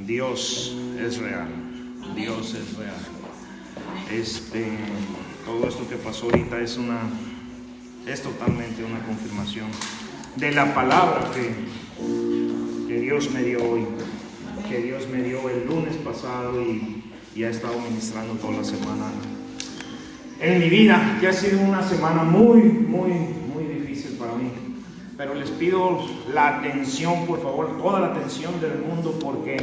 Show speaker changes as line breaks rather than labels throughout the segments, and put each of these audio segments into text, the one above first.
Dios es real. Dios es real. Todo esto que pasó ahorita es totalmente una confirmación de la palabra que Dios me dio hoy, que Dios me dio el lunes pasado y ha estado ministrando toda la semana en mi vida, que ha sido una semana muy difícil para mí. Pero les pido la atención, por favor, toda la atención del mundo, porque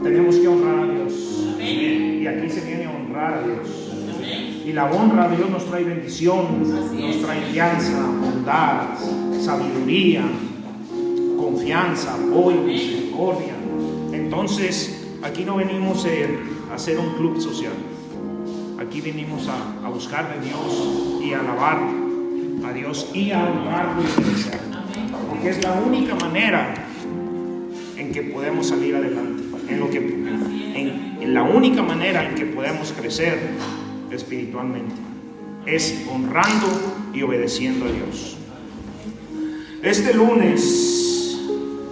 tenemos que honrar a Dios. Amén. Y aquí se viene a honrar a Dios. Amén. Y la honra de Dios nos trae bendición, nos trae fianza, bondad, sabiduría, confianza, apoyo, misericordia. Entonces, aquí no venimos a hacer un club social. Aquí venimos a buscar de Dios y a alabar a Dios y a honrarlo y obedecer, porque es la única manera en que podemos salir adelante, en la única manera en que podemos crecer espiritualmente, es honrando y obedeciendo a Dios. Este lunes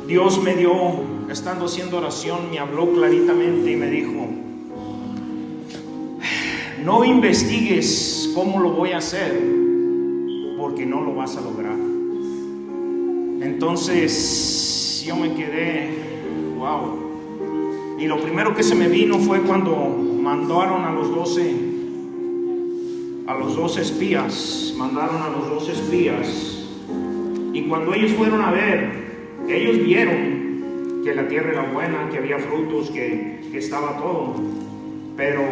Dios me dio, estando haciendo oración, me habló claritamente y me dijo: no investigues cómo lo voy a hacer, porque no lo vas a lograr. Entonces yo me quedé, wow. Y lo primero que se me vino fue cuando mandaron a los 12 espías, y cuando ellos fueron a ver, ellos vieron que la tierra era buena, que había frutos, que estaba todo, pero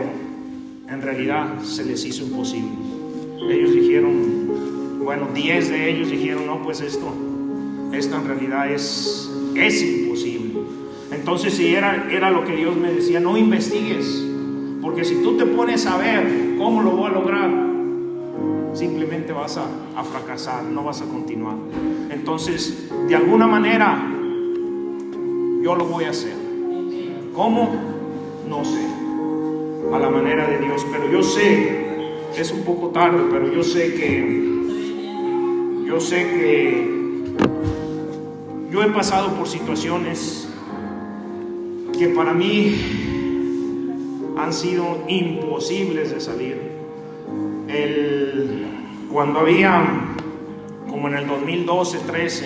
en realidad se les hizo imposible. Ellos dijeron, 10 de ellos dijeron: no, pues esto en realidad es imposible. Entonces, si era lo que Dios me decía: no investigues, porque si tú te pones a ver cómo lo voy a lograr, simplemente vas a fracasar, no vas a continuar. Entonces, de alguna manera yo lo voy a hacer. ¿Cómo? No sé, a la manera de Dios. Pero yo sé, es un poco tarde, pero yo sé que yo he pasado por situaciones que para mí han sido imposibles de salir. Cuando había, como en el 2012-13,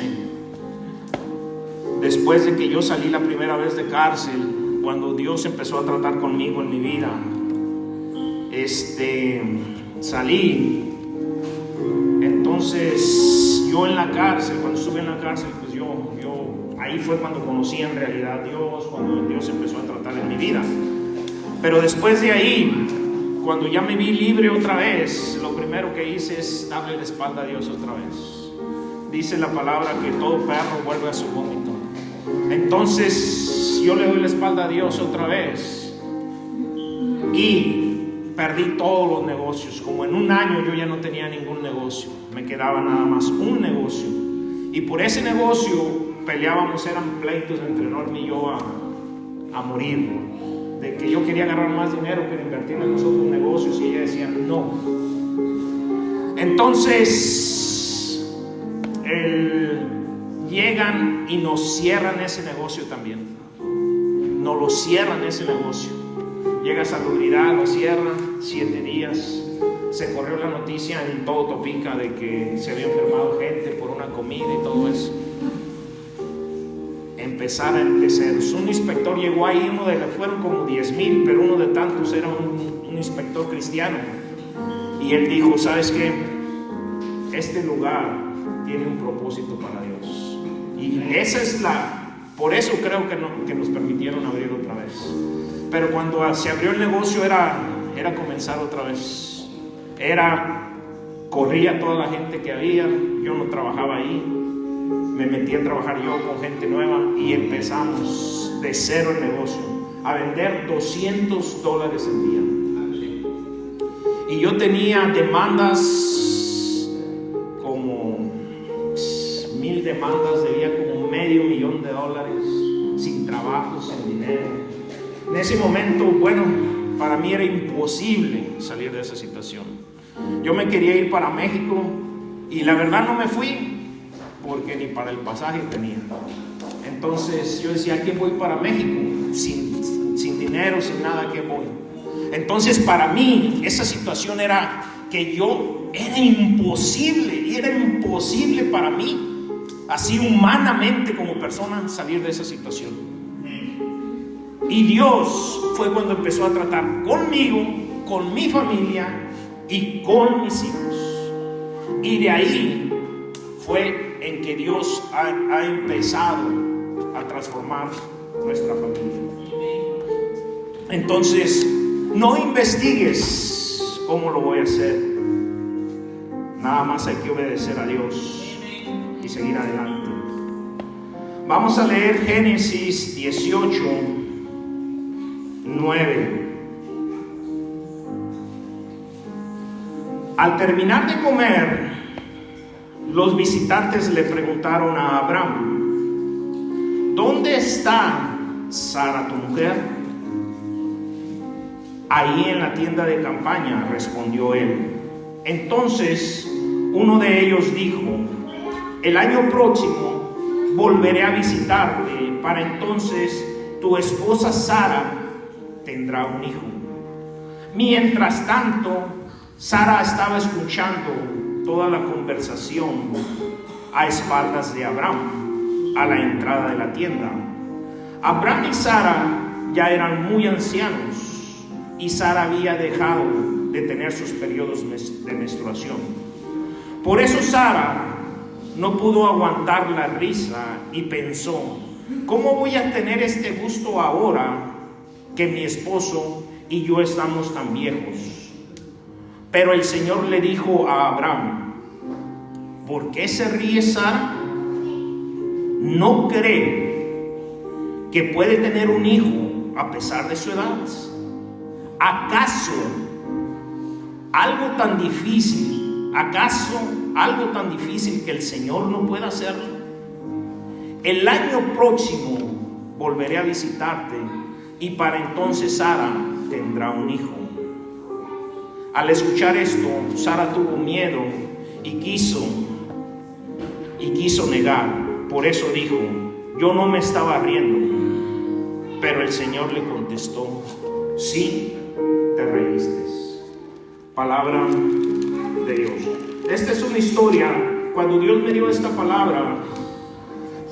después de que yo salí la primera vez de cárcel, cuando Dios empezó a tratar conmigo en mi vida, salí. Entonces yo en la cárcel, cuando estuve en la cárcel, pues yo ahí fue cuando conocí en realidad a Dios, cuando Dios empezó a tratar en mi vida. Pero después de ahí, cuando ya me vi libre otra vez, lo primero que hice es darle la espalda a Dios otra vez. Dice la palabra que todo perro vuelve a su vómito. Entonces yo le doy la espalda a Dios otra vez y perdí todos los negocios. Como en un año yo ya no tenía ningún negocio, me quedaba nada más un negocio, y por ese negocio peleábamos, eran pleitos entre Norma y yo a morir, de que yo quería agarrar más dinero que invertir en los otros negocios, y ella decía no. Entonces llegan y nos cierran ese negocio también, nos lo cierran ese negocio. Llega Salubridad, lo cierran 7 días. Se corrió la noticia en todo Topica de que se había enfermado gente por una comida y todo eso. Empezar de ceros. Un inspector llegó ahí, fueron como 10,000, pero uno de tantos era un inspector cristiano. Y él dijo: ¿sabes qué? Este lugar tiene un propósito para Dios. Y por eso creo que nos permitieron abrir otra vez. Pero cuando se abrió el negocio era comenzar otra vez. Corría toda la gente que había, yo no trabajaba ahí, me metí a trabajar yo con gente nueva y empezamos de cero el negocio, a vender $200 al día. Y yo tenía demandas, como 1,000 demandas, debía como $500,000 sin trabajo, sin dinero. En ese momento, para mí era imposible salir de esa situación. Yo me quería ir para México y la verdad no me fui, porque ni para el pasaje tenía. Entonces yo decía, ¿a qué voy para México? Sin dinero, sin nada, ¿a qué voy? Entonces para mí esa situación era era imposible para mí, así humanamente como persona, salir de esa situación. Y Dios fue cuando empezó a tratar conmigo, con mi familia y con mis hijos. Y de ahí fue en que Dios ha empezado a transformar nuestra familia. Entonces, no investigues cómo lo voy a hacer. Nada más hay que obedecer a Dios y seguir adelante. Vamos a leer Génesis 18, 9. Al terminar de comer, los visitantes le preguntaron a Abraham: ¿dónde está Sara, tu mujer? Ahí en la tienda de campaña, respondió él. Entonces uno de ellos dijo: el año próximo volveré a visitarte, para entonces tu esposa Sara tendrá un hijo. Mientras tanto, Sara estaba escuchando toda la conversación a espaldas de Abraham, a la entrada de la tienda. Abraham y Sara ya eran muy ancianos, y Sara había dejado de tener sus periodos de menstruación. Por eso Sara no pudo aguantar la risa y pensó: ¿cómo voy a tener este gusto ahora que mi esposo y yo estamos tan viejos? Pero el Señor le dijo a Abraham: ¿por qué se ríe Sara? ¿No cree que puede tener un hijo a pesar de su edad? ¿Acaso algo tan difícil que el Señor no pueda hacerlo? El año próximo volveré a visitarte, y para entonces Sara tendrá un hijo. Al escuchar esto, Sara tuvo miedo y quiso negar. Por eso dijo: yo no me estaba riendo. Pero el Señor le contestó: sí, te reíste. Palabra de Dios. Esta es una historia. Cuando Dios me dio esta palabra,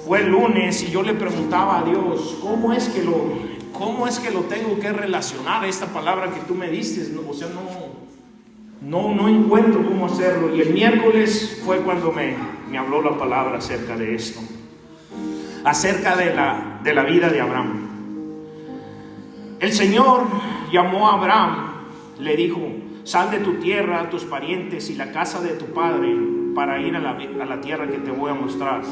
fue el lunes, y yo le preguntaba a Dios: ¿cómo es que lo tengo que relacionar a esta palabra que tú me diste? O sea, no encuentro cómo hacerlo. Y el miércoles fue cuando me habló la palabra acerca de esto, acerca de la vida de Abraham. El Señor llamó a Abraham, le dijo: sal de tu tierra, tus parientes y la casa de tu padre, para ir a la tierra que te voy a mostrar.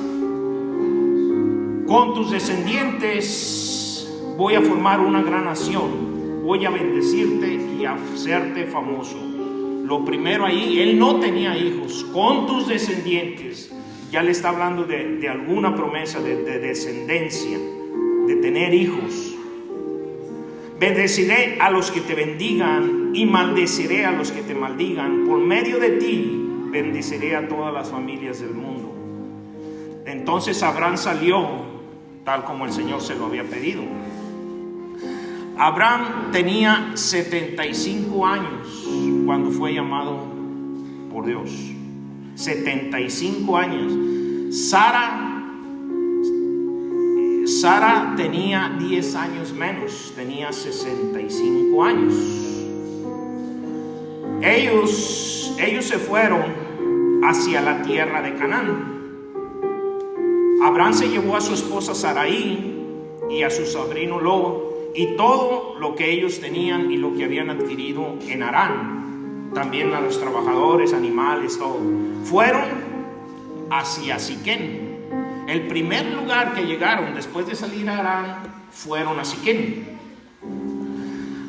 Con tus descendientes voy a formar una gran nación, voy a bendecirte y a hacerte famoso. Lo primero ahí, él no tenía hijos. Con tus descendientes, ya le está hablando de alguna promesa de descendencia, de tener hijos. Bendeciré a los que te bendigan y maldeciré a los que te maldigan. Por medio de ti bendeciré a todas las familias del mundo. Entonces Abraham salió tal como el Señor se lo había pedido. Abraham tenía 75 años cuando fue llamado por Dios. 75 años. Sara tenía 10 años menos, tenía 65 años. Ellos se fueron hacia la tierra de Canaán. Abraham se llevó a su esposa Sarai y a su sobrino Lot y todo lo que ellos tenían y lo que habían adquirido en Harán, también a los trabajadores, animales, todo. Fueron hacia Siquem. El primer lugar que llegaron después de salir a Harán fueron a Siquem.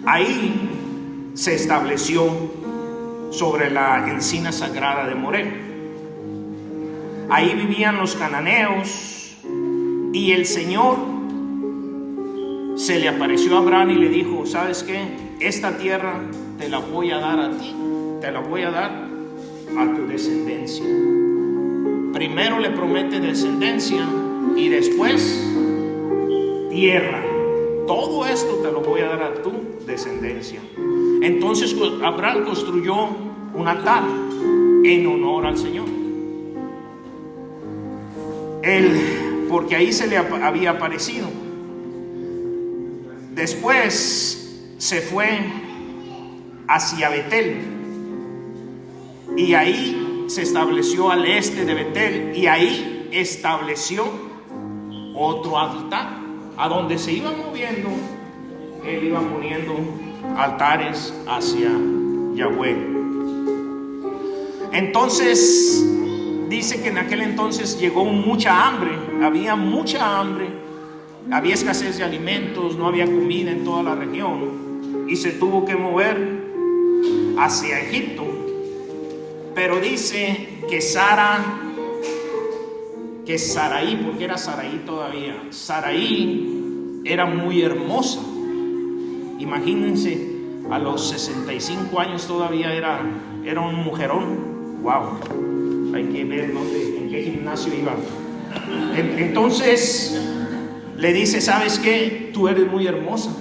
Ahí se estableció sobre la encina sagrada de Moré. Ahí vivían los cananeos, y el Señor se le apareció a Abraham y le dijo: ¿sabes qué? Esta tierra te la voy a dar a ti, te la voy a dar a tu descendencia. Primero le promete descendencia y después tierra. Todo esto te lo voy a dar a tu descendencia. Entonces Abraham construyó un altar en honor al Señor. Porque ahí se le había aparecido. Después se fue hacia Betel, y ahí se estableció al este de Betel, y ahí estableció otro altar. A donde se iba moviendo, él iba poniendo altares hacia Yahweh. Entonces dice que en aquel entonces llegó mucha hambre, había mucha hambre, había escasez de alimentos, no había comida en toda la región, y se tuvo que mover hacia Egipto. Pero dice que Sarai, porque era Sarai todavía, Sarai era muy hermosa. Imagínense, a los 65 años todavía era un mujerón. Wow, hay que ver en qué gimnasio iba. Entonces le dice: ¿sabes qué? Tú eres muy hermosa,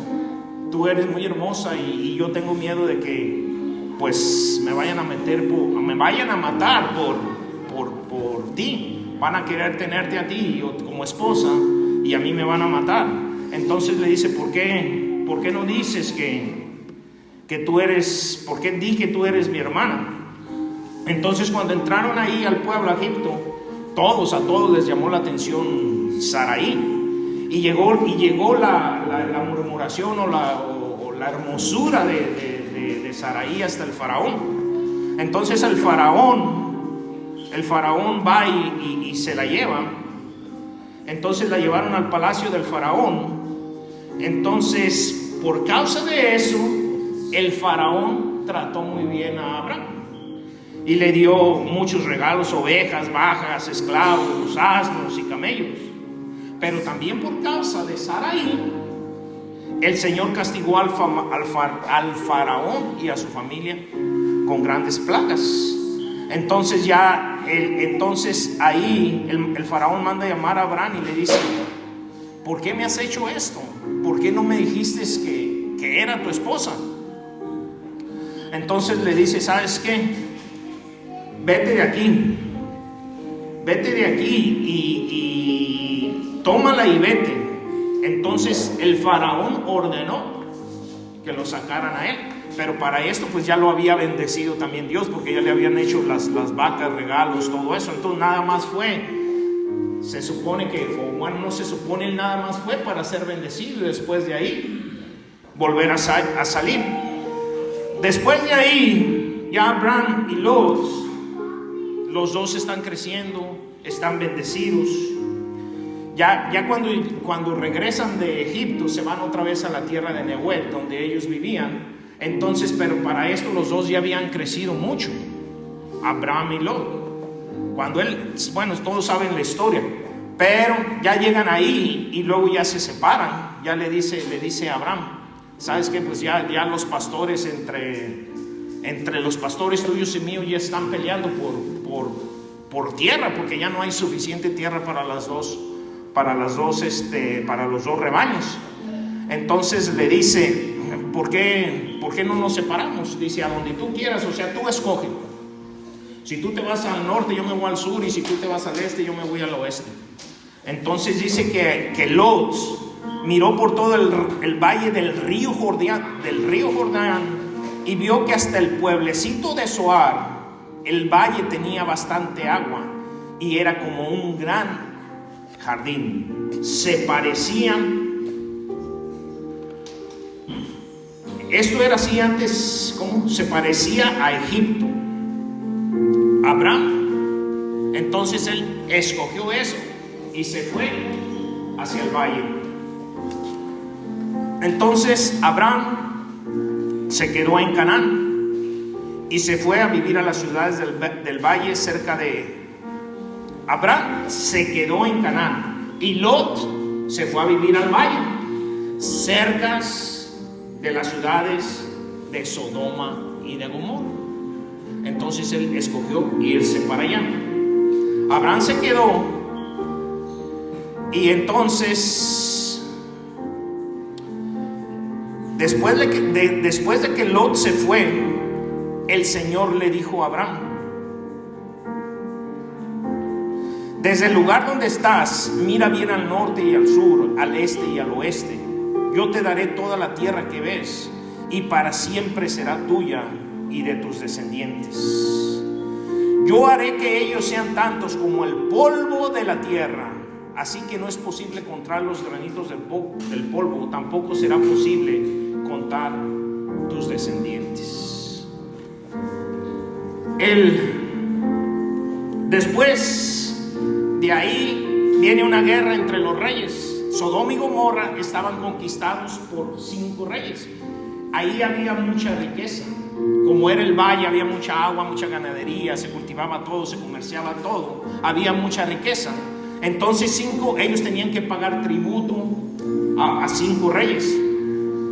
y yo tengo miedo de que pues me vayan a matar por ti. Van a querer tenerte a ti como esposa, y a mí me van a matar. Entonces le dice: ¿por qué no dices que tú eres, por qué di que tú eres mi hermana? Entonces cuando entraron ahí al pueblo, a Egipto, a todos les llamó la atención Sarai, y llegó la murmuración o la hermosura de Sarai hasta el faraón. Entonces el faraón va y se la lleva. Entonces la llevaron al palacio del faraón. Entonces, por causa de eso, el faraón trató muy bien a Abraham y le dio muchos regalos: ovejas, vacas, esclavos, asnos y camellos. Pero también por causa de Sarai, el Señor castigó al faraón y a su familia con grandes plagas. Entonces ahí el faraón manda a llamar a Abraham y le dice: ¿por qué me has hecho esto? ¿Por qué no me dijiste que era tu esposa? Entonces le dice: ¿sabes qué? Vete de aquí y tómala y vete. Entonces el faraón ordenó que lo sacaran a él. Pero para esto pues ya lo había bendecido también Dios, porque ya le habían hecho las vacas, regalos, todo eso. Entonces nada más fue, se supone que, o bueno, no se supone, él nada más fue para ser bendecido, y después de ahí volver a salir. Después de ahí ya Abraham y los dos están creciendo, están bendecidos. Ya cuando regresan de Egipto, se van otra vez a la tierra de Nehuel, donde ellos vivían. Entonces, pero para esto los dos ya habían crecido mucho, Abraham y Lot. Todos saben la historia, pero ya llegan ahí y luego ya se separan. Ya le dice a Abraham: ¿sabes qué? Pues ya los pastores, entre los pastores tuyos y míos, ya están peleando por tierra, porque ya no hay suficiente tierra para los dos rebaños. Entonces le dice: ¿por qué no nos separamos? Dice: a donde tú quieras, o sea, tú escoge. Si tú te vas al norte, yo me voy al sur, y si tú te vas al este, yo me voy al oeste. Entonces dice que Lot miró por todo el valle del río Jordán, y vio que hasta el pueblecito de Zoar, el valle tenía bastante agua, y era como un gran jardín. Esto era así antes, ¿cómo? Se parecía a Egipto. Abraham, entonces él escogió eso y se fue hacia el valle. Entonces Abraham se quedó en Canaán y se fue a vivir a las ciudades del valle cerca de... Abraham se quedó en Canaán y Lot se fue a vivir al valle cerca de las ciudades de Sodoma y de Gomorra. Entonces él escogió irse para allá. Abraham se quedó, y entonces Después de que Lot se fue, el Señor le dijo a Abraham: desde el lugar donde estás, mira bien al norte y al sur, al este y al oeste. Yo te daré toda la tierra que ves, y para siempre será tuya y de tus descendientes. Yo haré que ellos sean tantos como el polvo de la tierra, así que no es posible contar los granitos del polvo, tampoco será posible contar tus descendientes. Después de ahí viene una guerra entre los reyes. Sodoma y Gomorra estaban conquistados por 5 reyes. Ahí había mucha riqueza. Como era el valle, había mucha agua, mucha ganadería, se cultivaba todo, se comerciaba todo, había mucha riqueza. Entonces ellos tenían que pagar tributo a 5 reyes.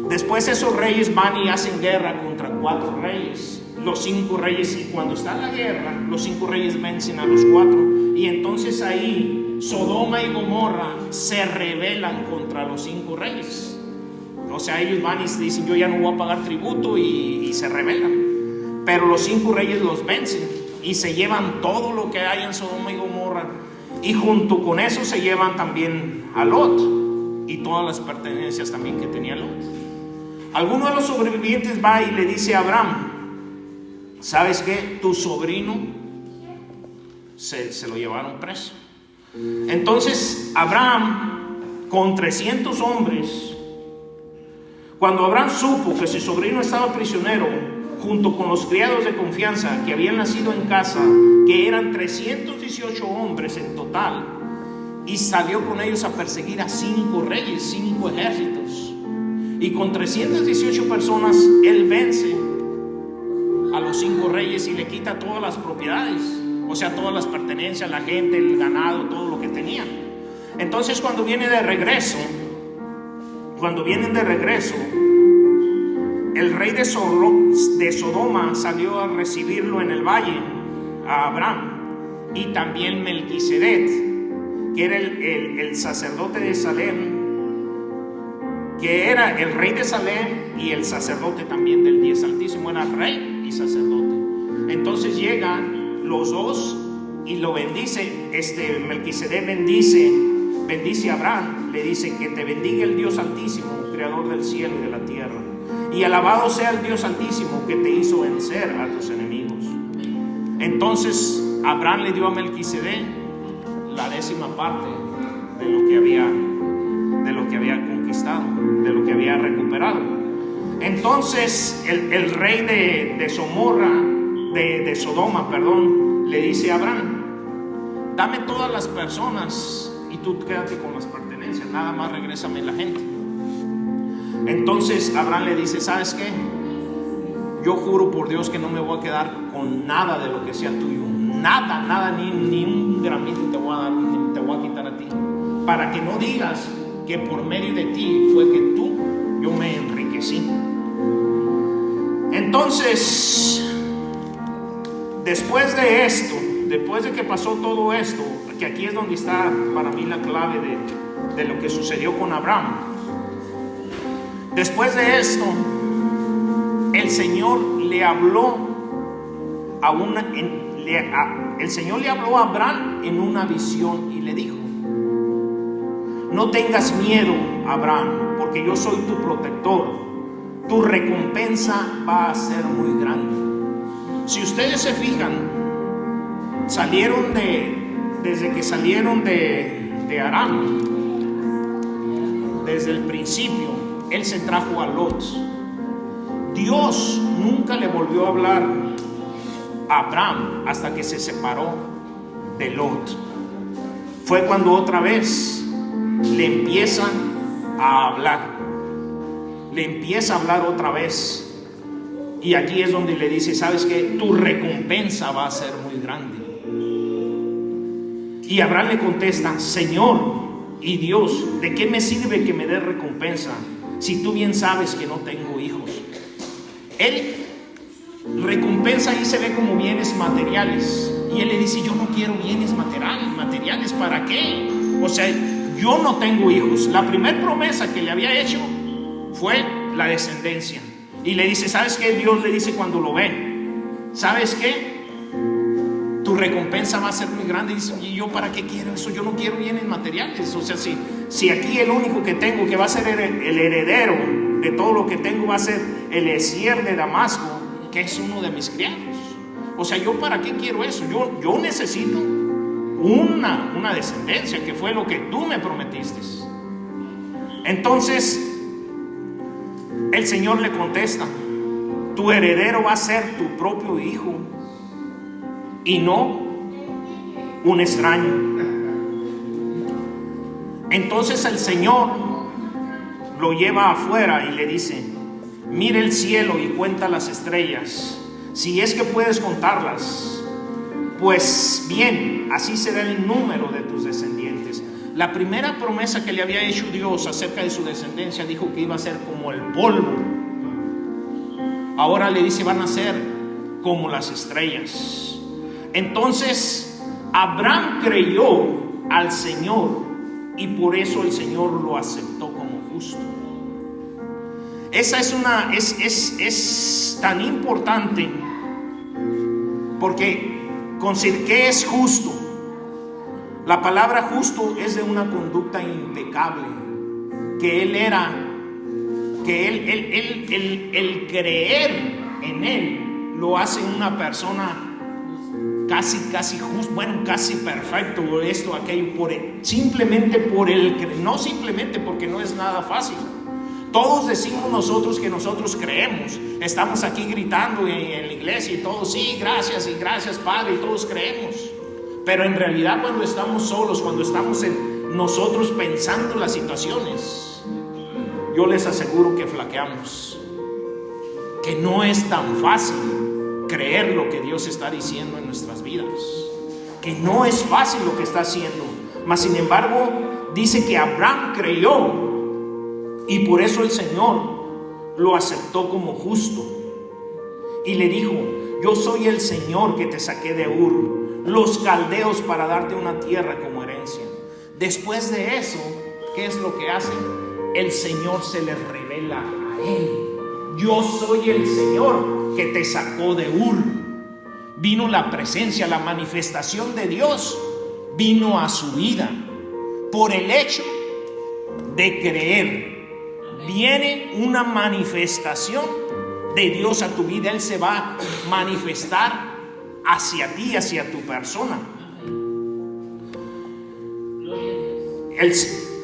Después esos reyes van y hacen guerra contra 4 reyes. Los 5 reyes, y cuando está la guerra, los 5 reyes vencen a los 4. Y entonces ahí Sodoma y Gomorra se rebelan contra los 5 reyes. O sea, ellos van y dicen: yo ya no voy a pagar tributo, y se rebelan. Pero los 5 reyes los vencen y se llevan todo lo que hay en Sodoma y Gomorra. Y junto con eso se llevan también a Lot y todas las pertenencias también que tenía Lot. Alguno de los sobrevivientes va y le dice a Abraham: ¿sabes qué? Tu sobrino se lo llevaron preso. Entonces Abraham, con 300 hombres, cuando Abraham supo que su sobrino estaba prisionero, junto con los criados de confianza que habían nacido en casa, que eran 318 hombres en total, y salió con ellos a perseguir a 5 reyes, 5 ejércitos, y con 318 personas él vence a los 5 reyes y le quita todas las propiedades, o sea, todas las pertenencias, la gente, el ganado, todo lo que tenían. Entonces cuando vienen de regreso, el rey de Sodoma salió a recibirlo en el valle, a Abraham, y también Melquisedec, que era el sacerdote de Salem, que era el rey de Salem y el sacerdote también del Dios Altísimo, era rey y sacerdote. Entonces llegan los dos y lo bendice. Melquisedec bendice a Abraham, le dice: que te bendiga el Dios Altísimo, creador del cielo y de la tierra, y alabado sea el Dios Altísimo que te hizo vencer a tus enemigos. Entonces Abraham le dio a Melquisedec la 10ª parte de lo que había conquistado, de lo que había recuperado. Entonces el rey de Sodoma, le dice a Abraham: dame todas las personas y tú quédate con las pertenencias, nada más regrésame la gente. Entonces Abraham le dice: ¿sabes qué? Yo juro por Dios que no me voy a quedar con nada de lo que sea tuyo, nada, ni un gramito te voy a dar, ni te voy a quitar a ti, para que no digas que por medio de ti fue que yo me enriquecí. Entonces, después de que pasó todo esto, que aquí es donde está para mí la clave de lo que sucedió con Abraham. Después de esto, el Señor le habló a Abraham en una visión y le dijo: no tengas miedo, Abraham, porque yo soy tu protector. Tu recompensa va a ser muy grande. Si ustedes se fijan, desde que salieron de Aram, desde el principio, él se trajo a Lot. Dios nunca le volvió a hablar a Abraham hasta que se separó de Lot. Fue cuando otra vez le empiezan a hablar. Le empieza a hablar otra vez. Y aquí es donde le dice: ¿sabes qué? Tu recompensa va a ser muy grande. Y Abraham le contesta: Señor y Dios, ¿de qué me sirve que me dé recompensa si tú bien sabes que no tengo hijos? Él recompensa ahí se ve como bienes materiales. Y él le dice: yo no quiero bienes materiales, ¿para qué? O sea, yo no tengo hijos. La primera promesa que le había hecho fue la descendencia. Y le dice, ¿sabes qué? Dios le dice cuando lo ve, ¿sabes qué? Tu recompensa va a ser muy grande. Y dice, ¿y yo para qué quiero eso? Yo no quiero bienes materiales. O sea, si aquí el único que tengo que va a ser el heredero de todo lo que tengo va a ser Eliezer de Damasco, que es uno de mis criados. O sea, ¿yo para qué quiero eso? Yo necesito una descendencia, que fue lo que tú me prometiste. Entonces el Señor le contesta, tu heredero va a ser tu propio hijo y no un extraño. Entonces el Señor lo lleva afuera y le dice, mira el cielo y cuenta las estrellas, si es que puedes contarlas, pues bien, así será el número de tus descendientes. La primera promesa que le había hecho Dios acerca de su descendencia, dijo que iba a ser como el polvo. Ahora le dice, van a ser como las estrellas. Entonces Abraham creyó al Señor y por eso el Señor lo aceptó como justo. Esa es tan importante, porque ¿qué es justo? La palabra justo es de una conducta impecable, que él era, que el creer en él lo hace una persona casi justo, bueno, casi perfecto, esto, aquello, simplemente por no simplemente porque no es nada fácil. Todos decimos nosotros que nosotros creemos, estamos aquí gritando en la iglesia y todos, sí, gracias Padre, y todos creemos. Pero en realidad cuando estamos solos, cuando estamos nosotros pensando las situaciones, yo les aseguro que flaqueamos, que no es tan fácil creer lo que Dios está diciendo en nuestras vidas, que no es fácil lo que está haciendo. Mas sin embargo dice que Abraham creyó y por eso el Señor lo aceptó como justo y le dijo, yo soy el Señor que te saqué de Ur, los caldeos, para darte una tierra como herencia. Después de eso, ¿qué es lo que hace? El Señor se le revela a él. Yo soy el Señor que te sacó de Ur. Vino la presencia, la manifestación de Dios vino a su vida por el hecho de creer. Viene una manifestación de Dios a tu vida. Él se va a manifestar hacia ti, hacia tu persona. Él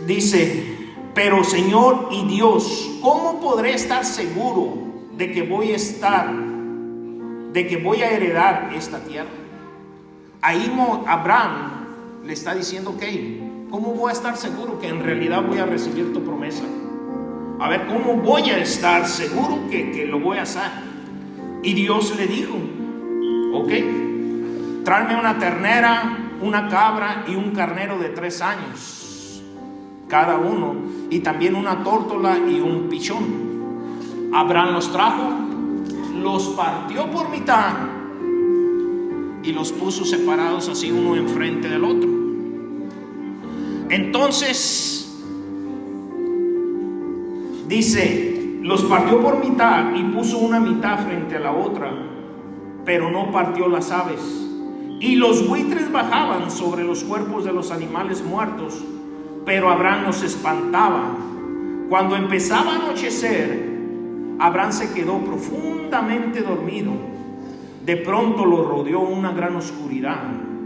dice, pero Señor y Dios, ¿cómo podré estar seguro de que voy a heredar esta tierra? Ahí Abraham le está diciendo, ok, ¿cómo voy a estar seguro que en realidad voy a recibir tu promesa? A ver, ¿cómo voy a estar seguro que lo voy a hacer? Y Dios le dijo, ok, tráeme una ternera, una cabra y un carnero de 3 años cada uno, y también una tórtola y un pichón. Abraham los trajo, los partió por mitad y los puso separados así, uno enfrente del otro. Entonces dice, los partió por mitad y puso una mitad frente a la otra, pero no partió las aves. Y los buitres bajaban sobre los cuerpos de los animales muertos, pero Abraham los espantaba. Cuando empezaba a anochecer, Abraham se quedó profundamente dormido. De pronto lo rodeó una gran oscuridad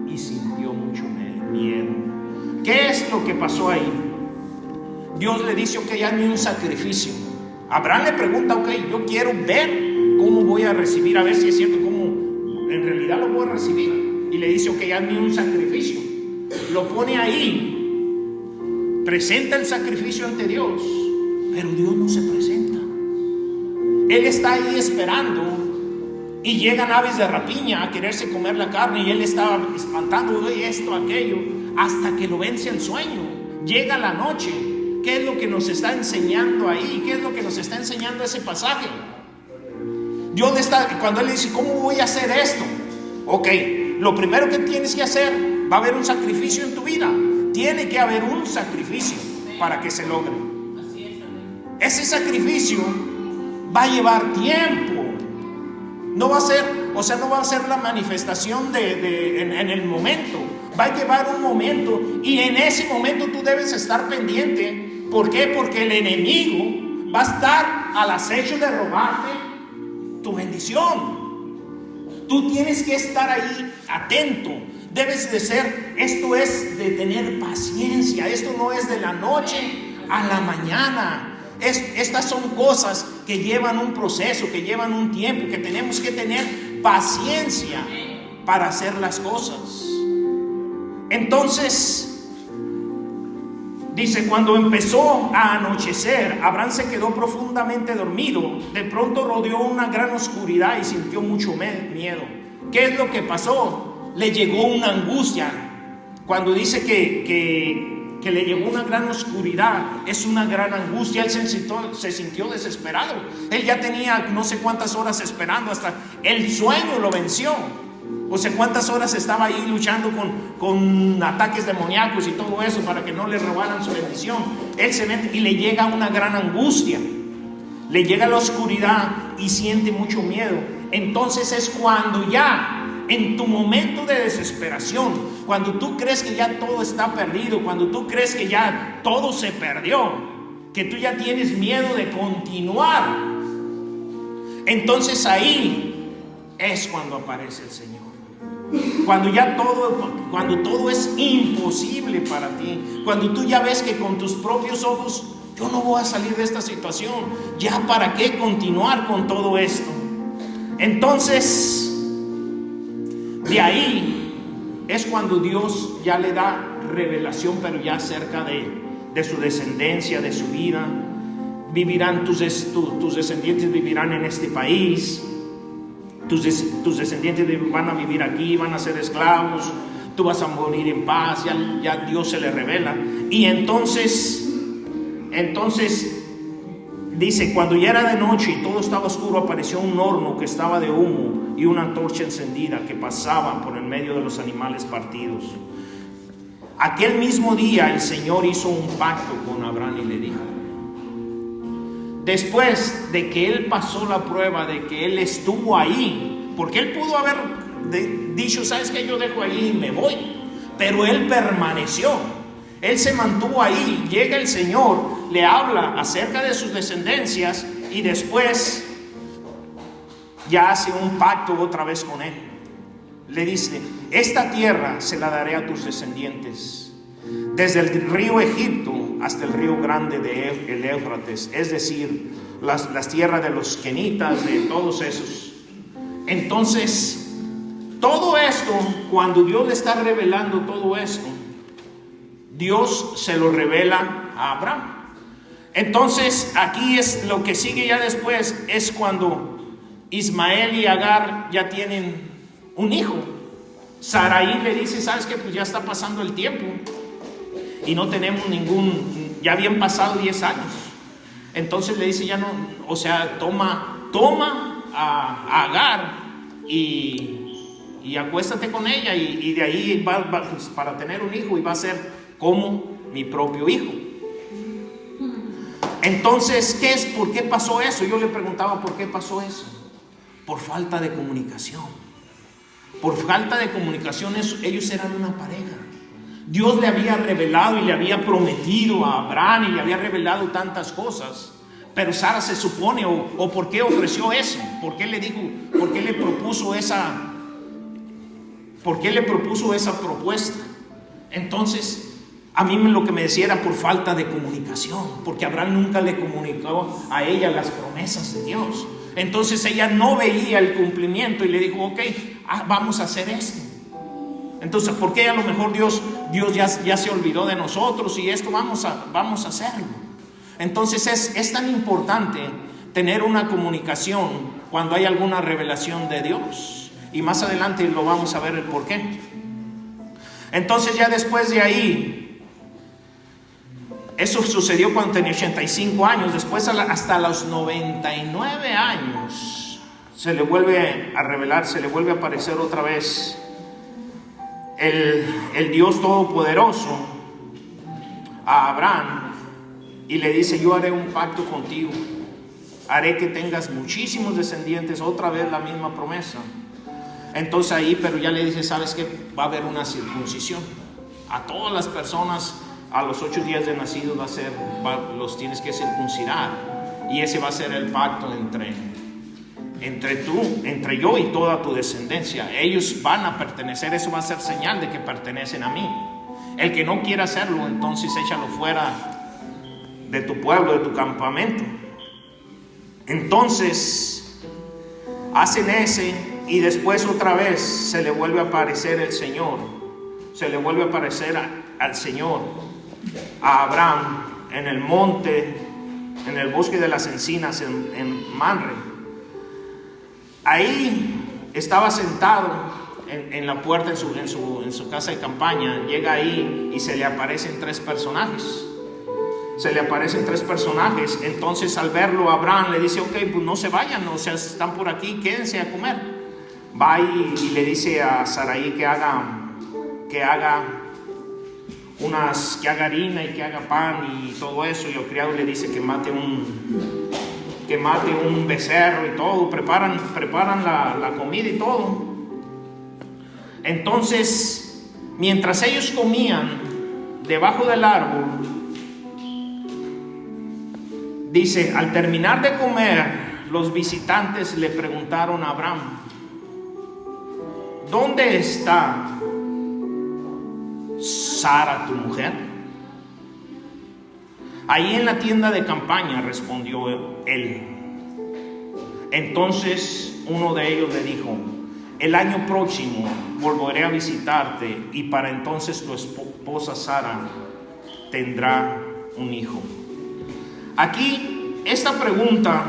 y sintió mucho miedo. ¿Qué es lo que pasó ahí? Dios le dice, ok, hazme un sacrificio. Abraham le pregunta, ok, yo quiero ver cómo voy a recibir, a ver si es cierto, cómo en realidad lo voy a recibir. Y le dice, ok, hazme un sacrificio. Lo pone ahí, presenta el sacrificio ante Dios, pero Dios no se presenta. Él está ahí esperando y llegan aves de rapiña a quererse comer la carne y él estaba espantando esto, aquello, hasta que lo vence el sueño. Llega la noche. ¿Qué es lo que nos está enseñando ahí? ¿Qué es lo que nos está enseñando ese pasaje? Dios está, cuando él dice, ¿cómo voy a hacer esto? Ok, lo primero que tienes que hacer, va a haber un sacrificio en tu vida. Tiene que haber un sacrificio para que se logre. Ese sacrificio
va a llevar tiempo. No va a ser, no va a ser la manifestación en el momento. Va a llevar un momento, y en ese momento tú debes estar pendiente. ¿Por qué? Porque el enemigo va a estar al acecho de robarte tu bendición. Tú tienes que estar ahí atento. Debes de ser, esto es de tener paciencia. Esto no es de la noche a la mañana. Estas son cosas que llevan un proceso, que llevan un tiempo, que tenemos que tener paciencia para hacer las cosas. Entonces, dice, cuando empezó a anochecer, Abraham se quedó profundamente dormido. De pronto rodeó una gran oscuridad y sintió mucho miedo. ¿Qué es lo que pasó? Le llegó una angustia. Cuando dice que le llegó una gran oscuridad, es una gran angustia. Él se sintió desesperado. Él ya tenía no sé cuántas horas esperando, hasta el sueño lo venció. O sea, cuántas horas estaba ahí luchando con ataques demoníacos y todo eso para que no le robaran su bendición. Él se mete y le llega una gran angustia, le llega la oscuridad y siente mucho miedo. Entonces es cuando ya, en tu momento de desesperación, cuando tú crees que ya todo está perdido, cuando tú crees que ya todo se perdió, que tú ya tienes miedo de continuar, entonces ahí es cuando aparece el Señor. Cuando todo es imposible para ti, cuando tú ya ves que con tus propios ojos, yo no voy a salir de esta situación, ya para qué continuar con todo esto. Entonces, de ahí es cuando Dios ya le da revelación, pero ya acerca de su descendencia, de su vida. Vivirán tus descendientes vivirán en este país. Tus descendientes van a vivir aquí, van a ser esclavos, tú vas a morir en paz. Ya Dios se le revela. Y entonces dice, cuando ya era de noche y todo estaba oscuro, apareció un horno que estaba de humo y una antorcha encendida que pasaban por el medio de los animales partidos. Aquel mismo día el Señor hizo un pacto con Abraham y le dijo, después de que él pasó la prueba, de que él estuvo ahí, porque él pudo haber dicho, ¿sabes qué? Yo dejo ahí y me voy. Pero él permaneció, él se mantuvo ahí. Llega el Señor, le habla acerca de sus descendencias y después ya hace un pacto otra vez con él. Le dice, esta tierra se la daré a tus descendientes, desde el río Egipto hasta el río grande de el Éufrates, es decir, las tierras de los kenitas, de todos esos. Entonces, todo esto, cuando Dios le está revelando todo esto, Dios se lo revela a Abraham. Entonces, aquí es lo que sigue ya después, es cuando Ismael y Agar ya tienen un hijo. Sarai le dice, ¿sabes qué? Pues ya está pasando el tiempo y no tenemos ya habían pasado 10 años. Entonces le dice, ya no, o sea, toma a Agar y acuéstate con ella y de ahí va para tener un hijo y va a ser como mi propio hijo. Entonces, ¿por qué pasó eso? Yo le preguntaba, ¿por qué pasó eso? Por falta de comunicación. Por falta de comunicación, ellos eran una pareja. Dios le había revelado y le había prometido a Abraham y le había revelado tantas cosas. Pero Sara se supone, o ¿por qué ofreció eso? ¿Por qué le dijo? ¿Por qué le propuso esa propuesta? Entonces, a mí lo que me decía era por falta de comunicación, porque Abraham nunca le comunicó a ella las promesas de Dios. Entonces ella no veía el cumplimiento y le dijo, ok, vamos a hacer esto. Entonces, ¿por qué a lo mejor Dios ya se olvidó de nosotros y esto vamos a hacerlo? Entonces es tan importante tener una comunicación cuando hay alguna revelación de Dios. Y más adelante lo vamos a ver el por qué. Entonces ya después de ahí, eso sucedió cuando tenía 85 años. Después hasta los 99 años se le vuelve a revelar, se le vuelve a aparecer otra vez el Dios Todopoderoso a Abraham y le dice, yo haré un pacto contigo. haré que tengas muchísimos descendientes, otra vez la misma promesa. Entonces ahí, pero ya le dice, ¿sabes qué? Va a haber una circuncisión. A todas las personas, a los 8 días de nacido los tienes que circuncidar. Y ese va a ser el pacto entre yo y toda tu descendencia. Ellos van a pertenecer, eso va a ser señal de que pertenecen a mí. El que no quiera hacerlo, entonces échalo fuera de tu pueblo, de tu campamento. Entonces hacen ese, y después otra vez se le vuelve a aparecer el Señor. Se le vuelve a aparecer al Señor, a Abraham, en el monte, en el bosque de las encinas, en Mamre. Ahí estaba sentado en la puerta, en su casa de campaña. Llega ahí y se le aparecen 3 personajes. Entonces al verlo, Abraham le dice, ok, pues no se vayan, o sea, están por aquí, quédense a comer. Va y le dice a Sarai que haga harina y que haga pan y todo eso. Y el criado le dice que mate un becerro y todo. Preparan la comida y todo. Entonces, mientras ellos comían debajo del árbol, dice, al terminar de comer, los visitantes le preguntaron a Abraham, ¿dónde está Sara, tu mujer? Ahí en la tienda de campaña, respondió él. Entonces uno de ellos le dijo, el año próximo volveré a visitarte y para entonces tu esposa Sara tendrá un hijo. Aquí esta pregunta,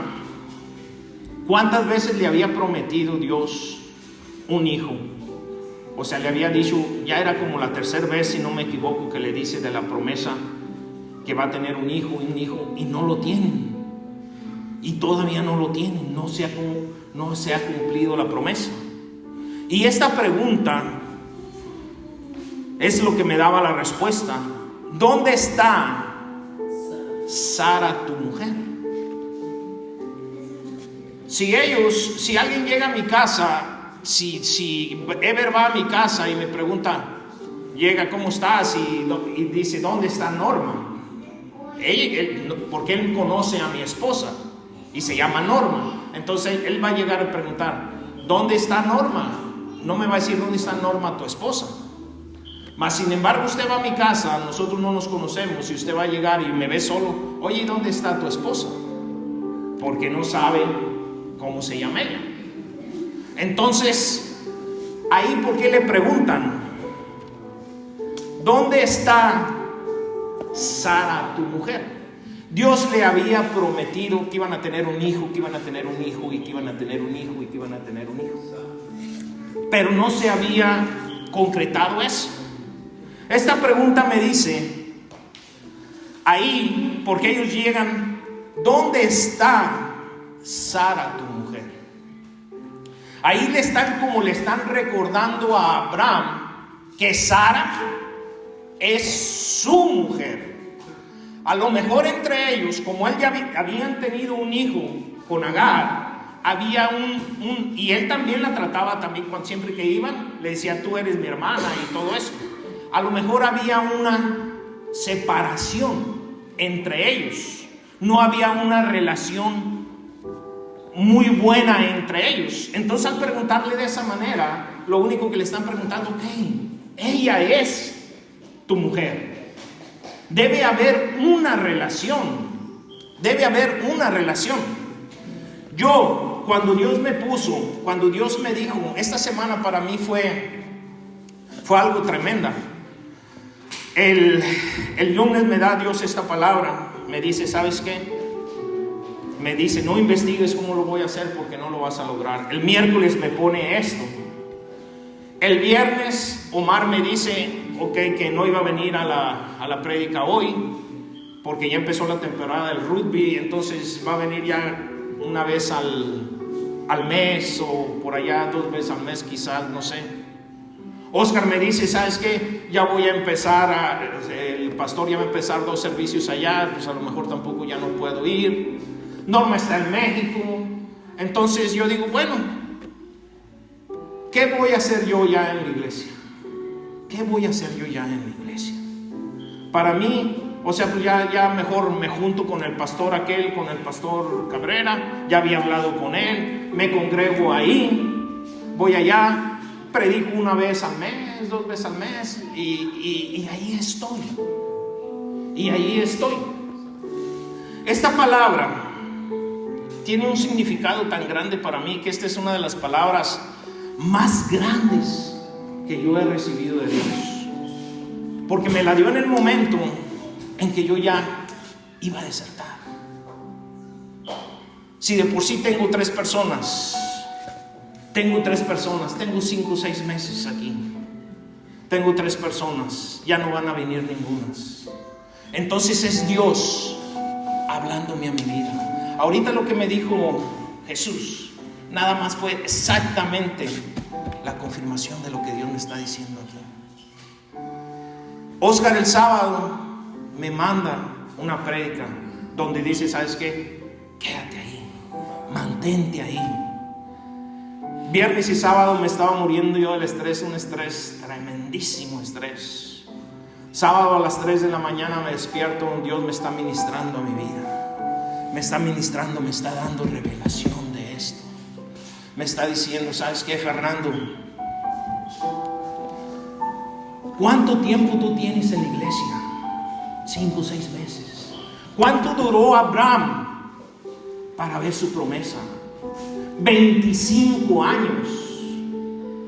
¿cuántas veces le había prometido Dios un hijo? O sea, le había dicho, ya era como la 3ª vez, si no me equivoco, que le dice de la promesa que va a tener un hijo, y no lo tienen. Y todavía no lo tienen, no se ha cumplido la promesa. Y esta pregunta es lo que me daba la respuesta. ¿Dónde está Sara, tu mujer? Si alguien llega a mi casa, si Ever va a mi casa y me pregunta, llega, ¿cómo estás? Y dice, ¿dónde está Norma? Porque él conoce a mi esposa y se llama Norma. Entonces él va a llegar a preguntar, ¿dónde está Norma? No me va a decir, ¿dónde está Norma, tu esposa? Mas sin embargo, usted va a mi casa, nosotros no nos conocemos, y usted va a llegar y me ve solo, oye, ¿dónde está tu esposa? Porque no sabe cómo se llama ella. Entonces, ahí, ¿por qué le preguntan? ¿Dónde está Sara, tu mujer? Dios le había prometido que iban a tener un hijo, que iban a tener un hijo, y que iban a tener un hijo, y que iban a tener un hijo. Pero no se había concretado eso. Esta pregunta me dice, ahí, porque ellos llegan, ¿dónde está Sara, tu mujer? Ahí le están recordando a Abraham que Sara es su mujer. A lo mejor entre ellos, como él ya habían tenido un hijo con Agar, había y él también la trataba también siempre que iban, le decía, tú eres mi hermana y todo eso. A lo mejor había una separación entre ellos, no había una relación muy buena entre ellos. Entonces, al preguntarle de esa manera, lo único que le están preguntando, ok, ella es tu mujer. Debe haber una relación. Yo, cuando Dios me dijo, esta semana para mí fue algo tremenda. El lunes me da Dios esta palabra, me dice, ¿sabes qué? Me dice, no investigues cómo lo voy a hacer porque no lo vas a lograr. El miércoles me pone esto. El viernes Omar me dice, ok, que no iba a venir a la prédica hoy porque ya empezó la temporada del rugby, entonces va a venir ya una vez al mes o por allá 2 veces al mes quizás, no sé. Oscar me dice, ¿sabes qué? Ya voy a empezar, el pastor ya va a empezar 2 servicios allá, pues a lo mejor tampoco ya no puedo ir. Norma está en México. Entonces yo digo, bueno, ¿qué voy a hacer yo ya en la iglesia? ¿Qué voy a hacer yo ya en la iglesia? Para mí, o sea, pues ya mejor me junto con el pastor aquel, con el pastor Cabrera. Ya había hablado con él, me congrego ahí, voy allá, predico una vez al mes, 2 veces al mes, y ahí estoy. Y ahí estoy. Esta palabra tiene un significado tan grande para mí, que esta es una de las palabras más grandes que yo he recibido de Dios, porque me la dio en el momento en que yo ya iba a desertar. Si de por sí tengo 3 personas, tengo 5 o 6 meses aquí, tengo 3 personas, ya no van a venir ningunas. Entonces es Dios hablándome a mi vida. Ahorita lo que me dijo Jesús nada más fue exactamente la confirmación de lo que Dios me está diciendo aquí. Oscar el sábado me manda una prédica donde dice, ¿sabes qué? Quédate ahí, mantente ahí. Viernes y sábado me estaba muriendo yo del estrés, un estrés, tremendísimo estrés. Sábado a las 3 de la mañana me despierto, Dios me está ministrando a mi vida. Me está ministrando, me está dando revelación de esto. Me está diciendo, ¿sabes qué, Fernando? ¿Cuánto tiempo tú tienes en la iglesia? 5 o 6 meses. ¿Cuánto duró Abraham para ver su promesa? 25 años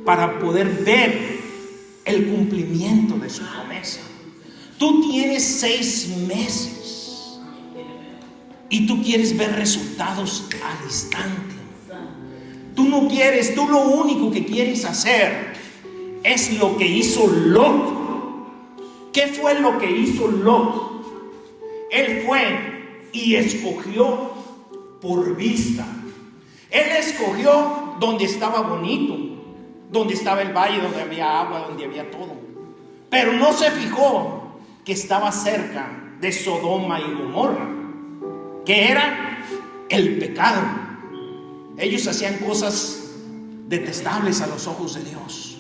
para poder ver el cumplimiento de su promesa. Tú tienes 6 meses y tú quieres ver resultados al instante. Tú no quieres, tú lo único que quieres hacer es lo que hizo Lot. ¿Qué fue lo que hizo Lot? Él fue y escogió por vista. Él escogió donde estaba bonito, donde estaba el valle, donde había agua, donde había todo. Pero no se fijó que estaba cerca de Sodoma y Gomorra, que era el pecado. Ellos hacían cosas detestables a los ojos de Dios.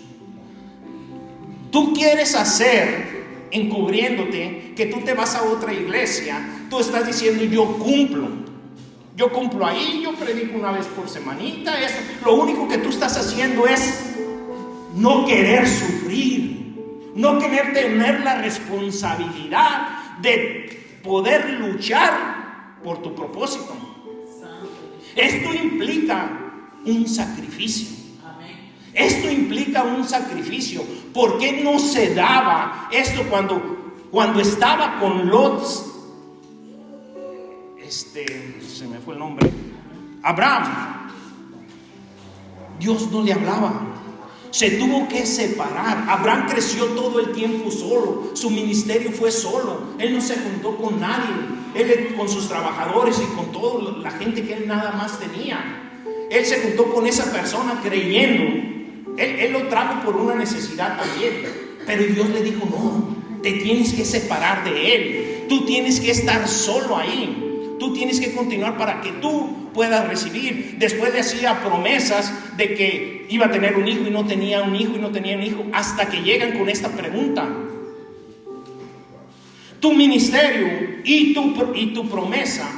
Tú quieres hacer, encubriéndote, que tú te vas a otra iglesia. Tú estás diciendo, yo cumplo ahí, yo predico una vez por semanita. Lo único que tú estás haciendo es no querer sufrir, no querer tener la responsabilidad de poder luchar por tu propósito. Esto implica un sacrificio. Esto implica un sacrificio. ¿Por qué no se daba esto cuando estaba con Lot? Se me fue el nombre. Abraham. Dios no le hablaba. Se tuvo que separar. Abraham creció todo el tiempo solo. Su ministerio fue solo. Él no se juntó con nadie. Él con sus trabajadores y con toda la gente que él nada más tenía. Él se juntó con esa persona creyendo. Él lo trajo por una necesidad también. Pero Dios le dijo, no, te tienes que separar de él. Tú tienes que estar solo ahí. Tú tienes que continuar para que tú puedas recibir. Después le hacía promesas de que iba a tener un hijo y no tenía un hijo y no tenía un hijo, hasta que llegan con esta pregunta. Tu ministerio y tu promesa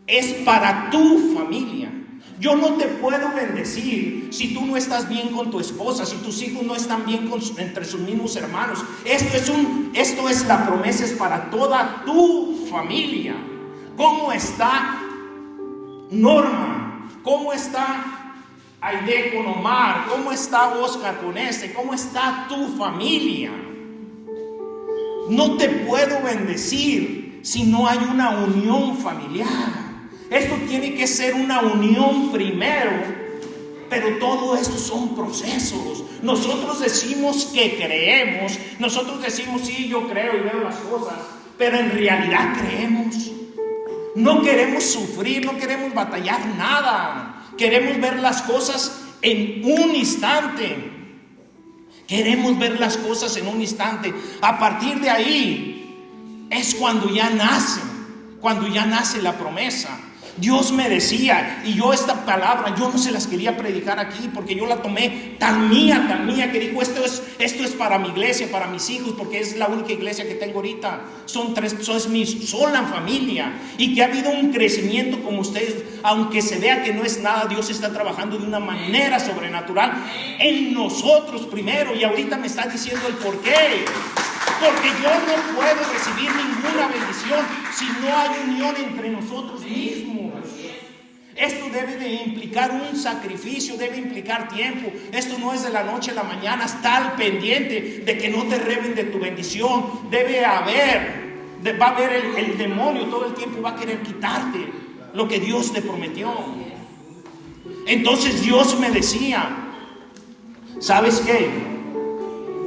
es para tu familia. Yo no te puedo bendecir si tú no estás bien con tu esposa, si tus hijos no están bien entre sus mismos hermanos. Esto es la promesa, es para toda tu familia. ¿Cómo está Norma? ¿Cómo está Aide con Omar? ¿Cómo está Oscar con ¿Cómo está tu familia? No te puedo bendecir si no hay una unión familiar. Esto tiene que ser una unión primero, pero todo esto son procesos. Nosotros decimos que creemos, nosotros decimos sí, yo creo y veo las cosas, pero en realidad creemos. No queremos sufrir, no queremos batallar nada. Queremos ver las cosas en un instante. Queremos ver las cosas en un instante. A partir de ahí es cuando ya nace la promesa. Dios me decía, y yo esta palabra, yo no se las quería predicar aquí, porque yo la tomé tan mía, que digo, esto es para mi iglesia, para mis hijos, porque es la única iglesia que tengo ahorita. Es mi sola familia, y que ha habido un crecimiento como ustedes, aunque se vea que no es nada, Dios está trabajando de una manera sobrenatural en nosotros primero, y ahorita me está diciendo el por qué. Porque yo no puedo recibir ninguna bendición si no hay unión entre nosotros mismos. Esto debe de implicar un sacrificio, debe implicar tiempo. Esto no es de la noche a la mañana. Está al pendiente de que no te reben de tu bendición. Va a haber el demonio todo el tiempo, va a querer quitarte lo que Dios te prometió. Entonces Dios me decía, ¿sabes qué?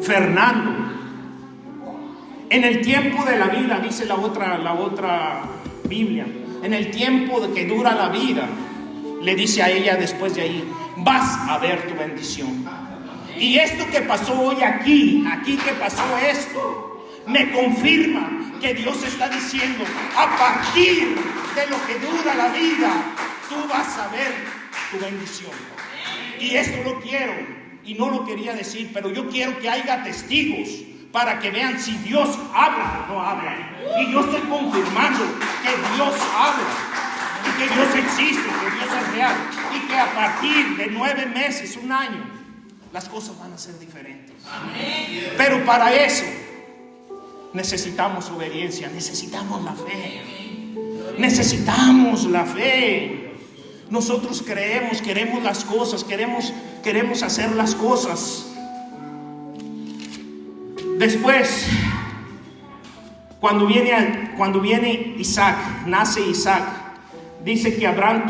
Fernando, en el tiempo de la vida, dice la otra Biblia, en el tiempo de que dura la vida, le dice a ella después de ahí, vas a ver tu bendición. Y esto que pasó hoy aquí que pasó esto, me confirma que Dios está diciendo, a partir de lo que dura la vida, tú vas a ver tu bendición. Y esto lo quiero, y no lo quería decir, pero yo quiero que haya testigos para que vean si Dios habla o no habla. Y yo estoy confirmando que Dios habla, y que Dios existe, que Dios es real, y que a partir de 9 meses, 1 año, las cosas van a ser diferentes. Amén. Pero para eso necesitamos obediencia, necesitamos la fe. Necesitamos la fe. Nosotros queremos las cosas, queremos hacer las cosas. Después, cuando viene Isaac, nace Isaac, dice que Abraham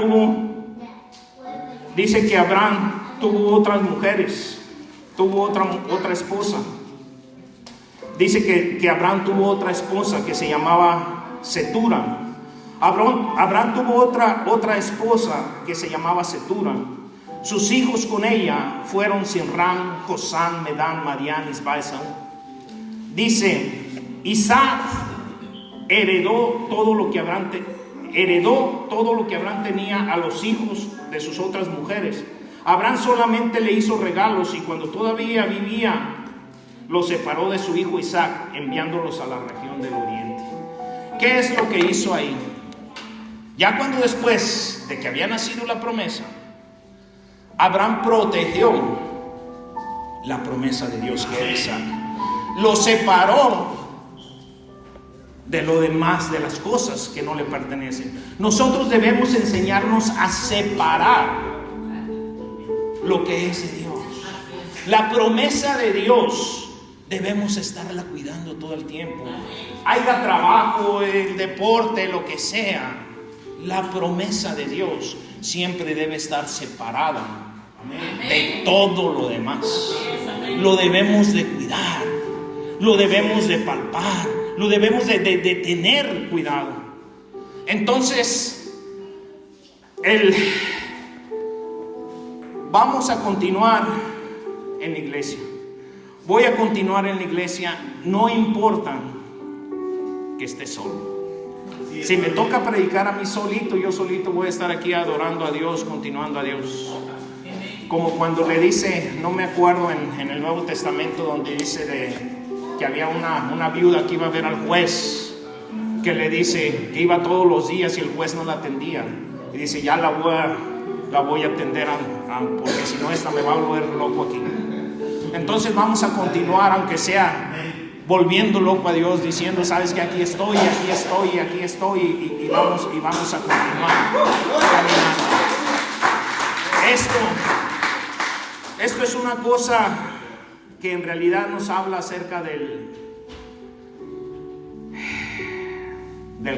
tuvo otras mujeres, tuvo otra esposa. Dice que Abraham tuvo otra esposa que se llamaba Setura. Abraham tuvo otra esposa que se llamaba Setura. Sus hijos con ella fueron Sinram, Josán, Medán, Madián, Isba, Esaú. Dice, Isaac heredó todo lo que Abraham tenía a los hijos de sus otras mujeres. Abraham solamente le hizo regalos, y cuando todavía vivía, los separó de su hijo Isaac, enviándolos a la región del oriente. ¿Qué es lo que hizo ahí? Ya cuando después de que había nacido la promesa, Abraham protegió la promesa de Dios, que era Isaac. Lo separó de lo demás, de las cosas que no le pertenecen. Nosotros debemos enseñarnos a separar lo que es de Dios. La promesa de Dios debemos estarla cuidando todo el tiempo. Haya trabajo, el deporte, lo que sea, la promesa de Dios siempre debe estar separada de todo lo demás. Lo debemos de cuidar, lo debemos de palpar, lo debemos de tener cuidado. Entonces, vamos a continuar en la iglesia. Voy a continuar en la iglesia, no importa que esté solo. Si me toca predicar a mí solito, yo solito voy a estar aquí adorando a Dios, continuando a Dios. Como cuando le dice, no me acuerdo en el Nuevo Testamento, donde dice que había una viuda que iba a ver al juez, que le dice que iba todos los días y el juez no la atendía. Y dice, ya la voy a atender, porque si no esta me va a volver loco aquí. Entonces vamos a continuar, aunque sea volviendo loco a Dios, diciendo, sabes que aquí estoy, y vamos a continuar caminando. Esto es una cosa que en realidad nos habla acerca del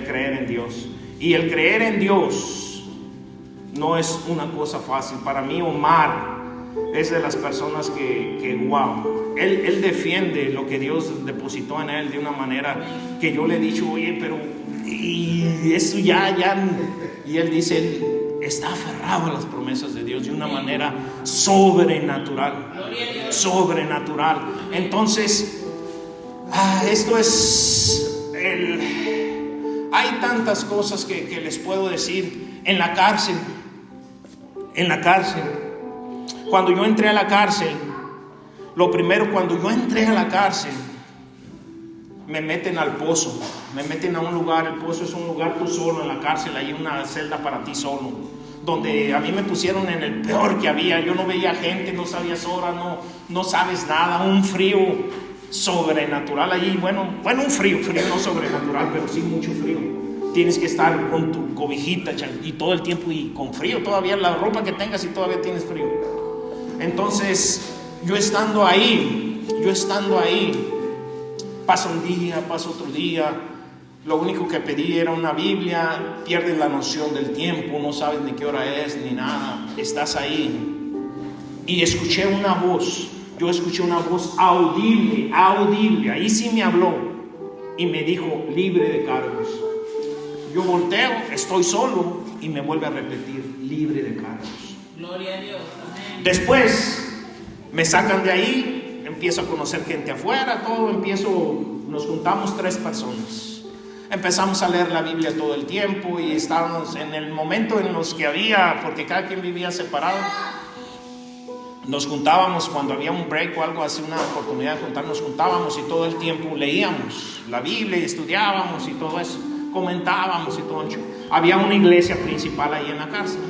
creer en Dios. Y el creer en Dios no es una cosa fácil. Para mí, Omar es de las personas que wow, él defiende lo que Dios depositó en él de una manera que yo le he dicho, oye, pero y eso ya, y él dice, él está aferrado a las promesas de Dios de una manera sobrenatural. Entonces, esto es Hay tantas cosas que les puedo decir. En la cárcel, cuando yo entré a la cárcel, lo primero, cuando yo entré a la cárcel, me meten al pozo, me meten a un lugar. El pozo es un lugar tú solo en la cárcel, hay una celda para ti solo, donde a mí me pusieron en el peor que había. Yo no veía gente, no sabías hora, no sabes nada, un frío sobrenatural allí. Bueno, un frío no sobrenatural, pero sí mucho frío. Tienes que estar con tu cobijita y todo el tiempo y con frío todavía, la ropa que tengas y todavía tienes frío. Entonces, yo estando ahí, pasa un día, pasa otro día. Lo único que pedí era una Biblia. Pierdes la noción del tiempo, no sabes ni qué hora es ni nada. Estás ahí y escuché una voz. Yo escuché una voz audible. Ahí sí me habló y me dijo: libre de cargos. Yo volteo, estoy solo y me vuelve a repetir: libre de cargos.
Gloria a Dios. Amén.
Después me sacan de ahí. Empiezo a conocer gente afuera, nos juntamos 3 personas. Empezamos a leer la Biblia todo el tiempo y estábamos en el momento en los que había, porque cada quien vivía separado, nos juntábamos cuando había un break o algo así, una oportunidad de juntarnos, nos juntábamos y todo el tiempo leíamos la Biblia y estudiábamos y todo eso, comentábamos y todo eso. Había una iglesia principal ahí en la cárcel.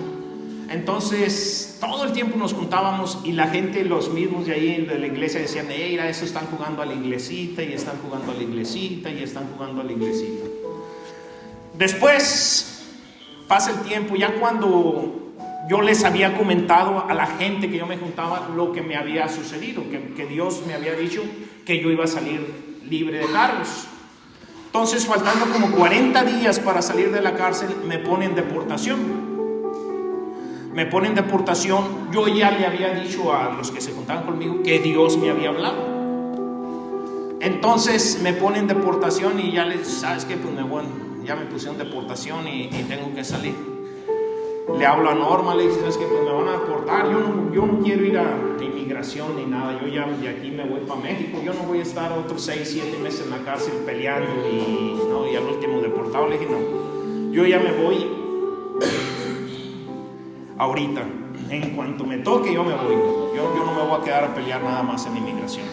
Entonces, todo el tiempo nos juntábamos y la gente, los mismos de ahí de la iglesia decían: mira, eso están jugando a la iglesita y están jugando a la iglesita y están jugando a la iglesita. Después, pasa el tiempo, ya cuando yo les había comentado a la gente que yo me juntaba lo que me había sucedido, que Dios me había dicho que yo iba a salir libre de cargos. Entonces, faltando como 40 días para salir de la cárcel, me ponen deportación. Yo ya le había dicho a los que se juntaban conmigo que Dios me había hablado. Entonces me ponen deportación y ya les, ¿sabes qué? Pues ya me pusieron deportación y tengo que salir. Le hablo a Norma, le dice: ¿sabes qué? Pues me van a deportar. Yo no quiero ir a inmigración ni nada. Yo ya de aquí me voy para México. Yo no voy a estar otros 6-7 meses en la cárcel peleando y al último deportado. Le dije: no, yo ya me voy ahorita, en cuanto me toque yo me voy. Yo no me voy a quedar a pelear nada más en inmigración.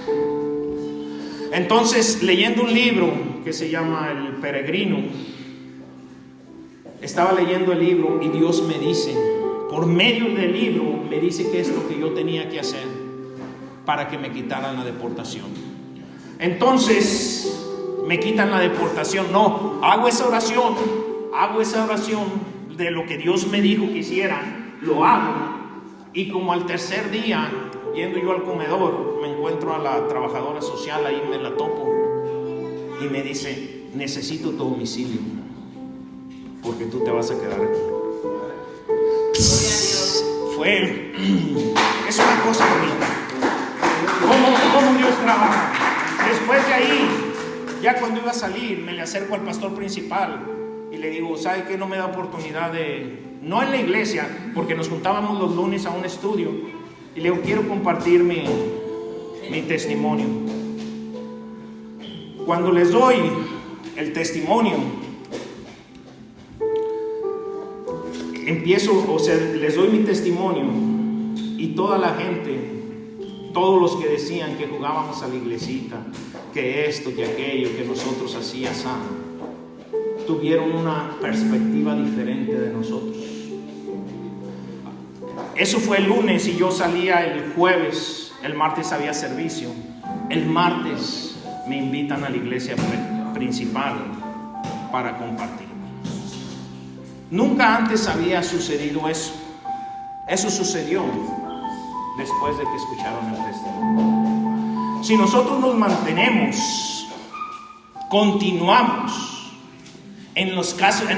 Entonces, leyendo un libro que se llama El Peregrino, estaba leyendo el libro y Dios me dice, por medio del libro, me dice qué es lo que yo tenía que hacer para que me quitaran la deportación. Entonces, me quitan la deportación. No, hago esa oración de lo que Dios me dijo que hiciera. Lo hago, y como al tercer día, yendo yo al comedor, me encuentro a la trabajadora social, ahí me la topo y me dice: necesito tu domicilio porque tú te vas a quedar aquí. Es una cosa bonita cómo Dios trabaja. Después de ahí, ya cuando iba a salir, me le acerco al pastor principal y le digo: ¿sabe qué? No me da oportunidad no en la iglesia, porque nos juntábamos los lunes a un estudio, y le digo: quiero compartir mi testimonio. Cuando les doy el testimonio, les doy mi testimonio, y toda la gente, todos los que decían que jugábamos a la iglesita, que esto, que aquello, que nosotros hacíamos, tuvieron una perspectiva diferente de nosotros. Eso fue el lunes y yo salía el jueves. El martes había servicio. El martes me invitan a la iglesia principal para compartir. Nunca antes había sucedido eso. Eso sucedió después de que escucharon el testimonio. Si nosotros nos mantenemos, continuamos en los casos,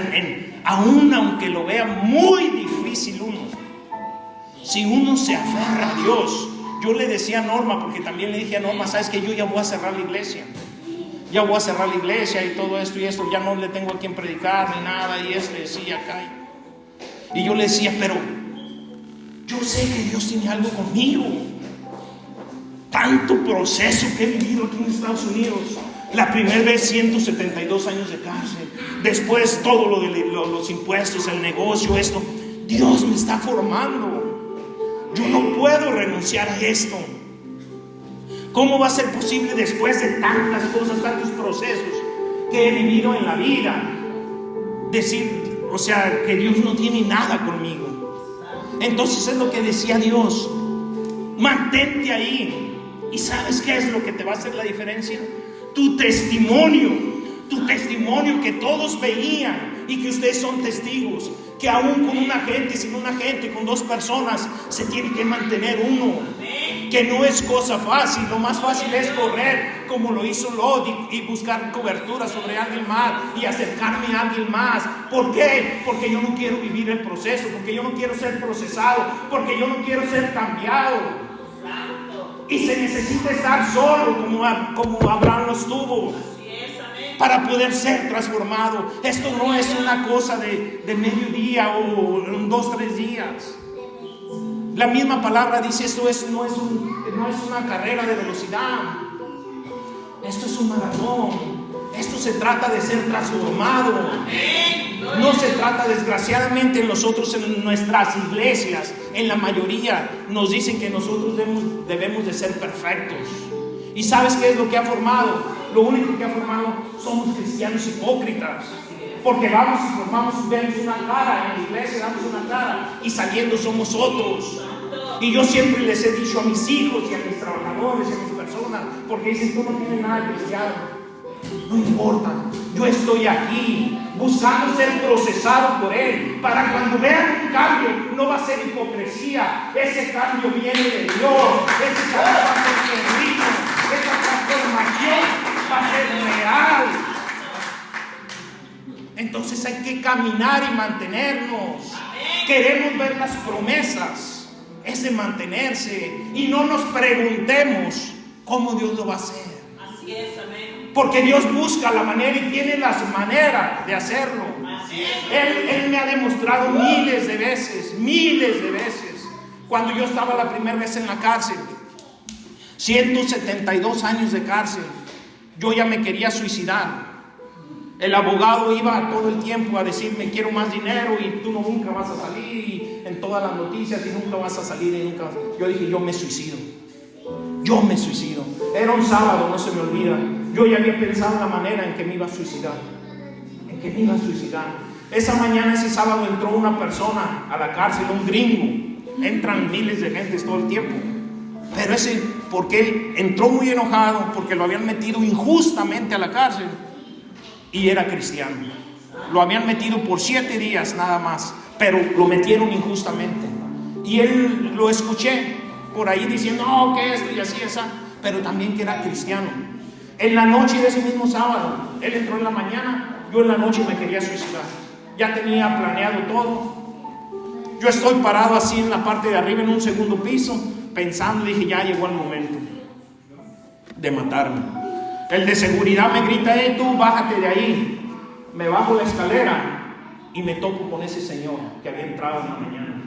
aún aunque lo vea muy difícil uno, si uno se aferra a Dios. Yo le decía a Norma, porque también le dije a Norma: sabes que yo ya voy a cerrar la iglesia, y todo esto y esto, ya no le tengo a quien predicar ni nada, y sí, acá. Y yo le decía: pero yo sé que Dios tiene algo conmigo. Tanto proceso que he vivido aquí en Estados Unidos, La primera vez 172 años de cárcel. Después todo lo de los impuestos, el negocio, esto. Dios me está formando. Yo no puedo renunciar a esto. ¿Cómo va a ser posible después de tantas cosas, tantos procesos que he vivido en la vida, decir, o sea, que Dios no tiene nada conmigo? Entonces es lo que decía Dios: mantente ahí. ¿Y sabes qué es lo que te va a hacer la diferencia? Tu testimonio que todos veían y que ustedes son testigos, que aún con una gente, sin una gente, con dos personas, se tiene que mantener uno, que no es cosa fácil. Lo más fácil es correr como lo hizo Lot y buscar cobertura sobre alguien más y acercarme a alguien más. ¿Por qué? Porque yo no quiero vivir el proceso, porque yo no quiero ser procesado, porque yo no quiero ser cambiado. Y se necesita estar solo como Abraham lo estuvo para poder ser transformado. Esto no es una cosa de mediodía o en 2-3 días. La misma palabra dice: esto no es una carrera de velocidad. Esto es un maratón. Esto se trata de ser transformado. No se trata, desgraciadamente, nosotros en nuestras iglesias, en la mayoría, nos dicen que nosotros debemos de ser perfectos. ¿Y sabes qué es lo que ha formado? Lo único que ha formado somos cristianos hipócritas. Porque vamos y formamos, vemos una cara en la iglesia, damos una cara y saliendo somos otros. Y yo siempre les he dicho a mis hijos y a mis trabajadores y a mis personas, porque dicen: tú no tienes nada de cristiano. No importa, yo estoy aquí buscando ser procesado por Él, para cuando vean un cambio, no va a ser hipocresía. Ese cambio viene de Dios. Ese cambio va a ser genuino. Esa transformación va a ser real. Entonces hay que caminar y mantenernos. Queremos ver las promesas, es de mantenerse, y no nos preguntemos cómo Dios lo va a hacer.
Así es, amén.
Porque Dios busca la manera y tiene las maneras de hacerlo. Él me ha demostrado miles de veces. Cuando yo estaba la primera vez en la cárcel, 172 años de cárcel, yo ya me quería suicidar. El abogado iba todo el tiempo a decirme: quiero más dinero y tú nunca vas a salir, y en todas las noticias, y nunca vas a salir, y nunca. Yo dije: yo me suicido. Era un sábado, no se me olvida. Yo ya había pensado en la manera en que me iba a suicidar. Esa mañana, ese sábado, entró una persona a la cárcel, un gringo. Entran miles de gentes todo el tiempo. Pero porque él entró muy enojado, porque lo habían metido injustamente a la cárcel. Y era cristiano. Lo habían metido por 7 días nada más, pero lo metieron injustamente. Y él lo escuché por ahí diciendo: no, que esto y así, esa, pero también que era cristiano. En la noche de ese mismo sábado, él entró en la mañana, yo en la noche me quería suicidar. Ya tenía planeado todo. Yo estoy parado así en la parte de arriba, en un segundo piso, pensando, dije: ya llegó el momento de matarme. El de seguridad me grita: tú bájate de ahí. Me bajo la escalera y me topo con ese señor que había entrado en la mañana.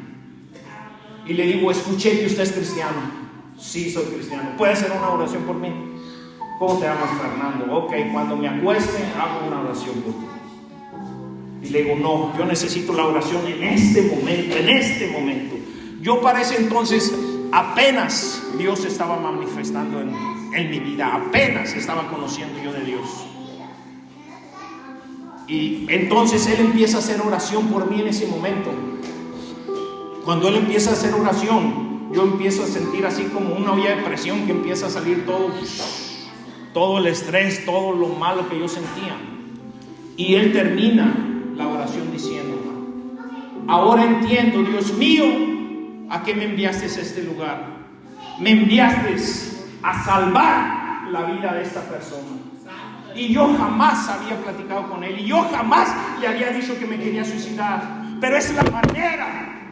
Y le digo: escuché que usted es cristiano. Sí, soy cristiano. ¿Puede hacer una oración por mí? ¿Cómo te llamas? Fernando. Ok, cuando me acueste hago una oración por ti. Y le digo: no, yo necesito la oración en este momento. Yo para ese entonces apenas Dios estaba manifestando en mi vida, apenas estaba conociendo yo de Dios. Y entonces Él empieza a hacer oración por mí en ese momento. Cuando Él empieza a hacer oración, yo empiezo a sentir así como una olla de presión, que empieza a salir todo el estrés, todo lo malo que yo sentía. Y Él termina la oración diciendo: ahora entiendo, Dios mío, a qué me enviaste a este lugar. Me enviaste a salvar la vida de esta persona. Y yo jamás había platicado con él, y yo jamás le había dicho que me quería suicidar. Pero es la manera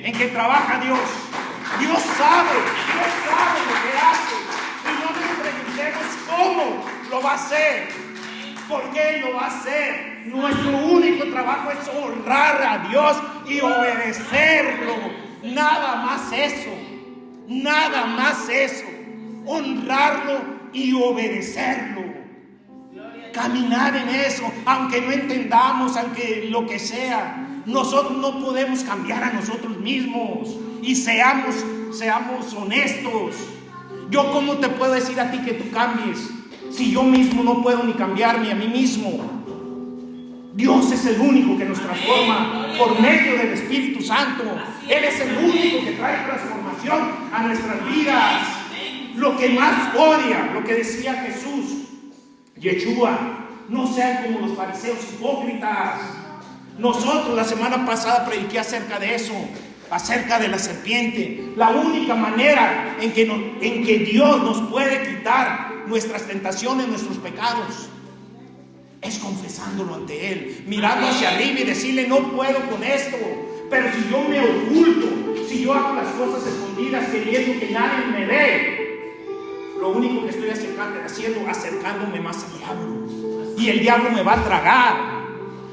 en que trabaja Dios. Dios sabe lo que hace. Y no nos preguntemos cómo lo va a hacer, por qué lo va a hacer. Nuestro único trabajo es honrar a Dios y obedecerlo. Nada más eso. Honrarlo y obedecerlo. caminar en eso, aunque no entendamos, aunque lo que sea. Nosotros no podemos cambiar a nosotros mismos, y seamos honestos. Yo, ¿cómo te puedo decir a ti que tú cambies si yo mismo no puedo ni cambiarme a mí mismo? Dios es el único que nos transforma por medio del Espíritu Santo. Él es el único que trae transformación a nuestras vidas. Lo que más odia, lo que decía Jesús, Yeshua, no sean como los fariseos hipócritas. Nosotros la semana pasada prediqué acerca de eso, acerca de la serpiente. La única manera en que Dios nos puede quitar nuestras tentaciones, nuestros pecados, es confesándolo ante Él, mirando hacia arriba y decirle: no puedo con esto. Pero si yo me oculto, si yo hago las cosas escondidas queriendo que nadie me ve, lo único que estoy haciendo, acercándome más al diablo, y el diablo me va a tragar.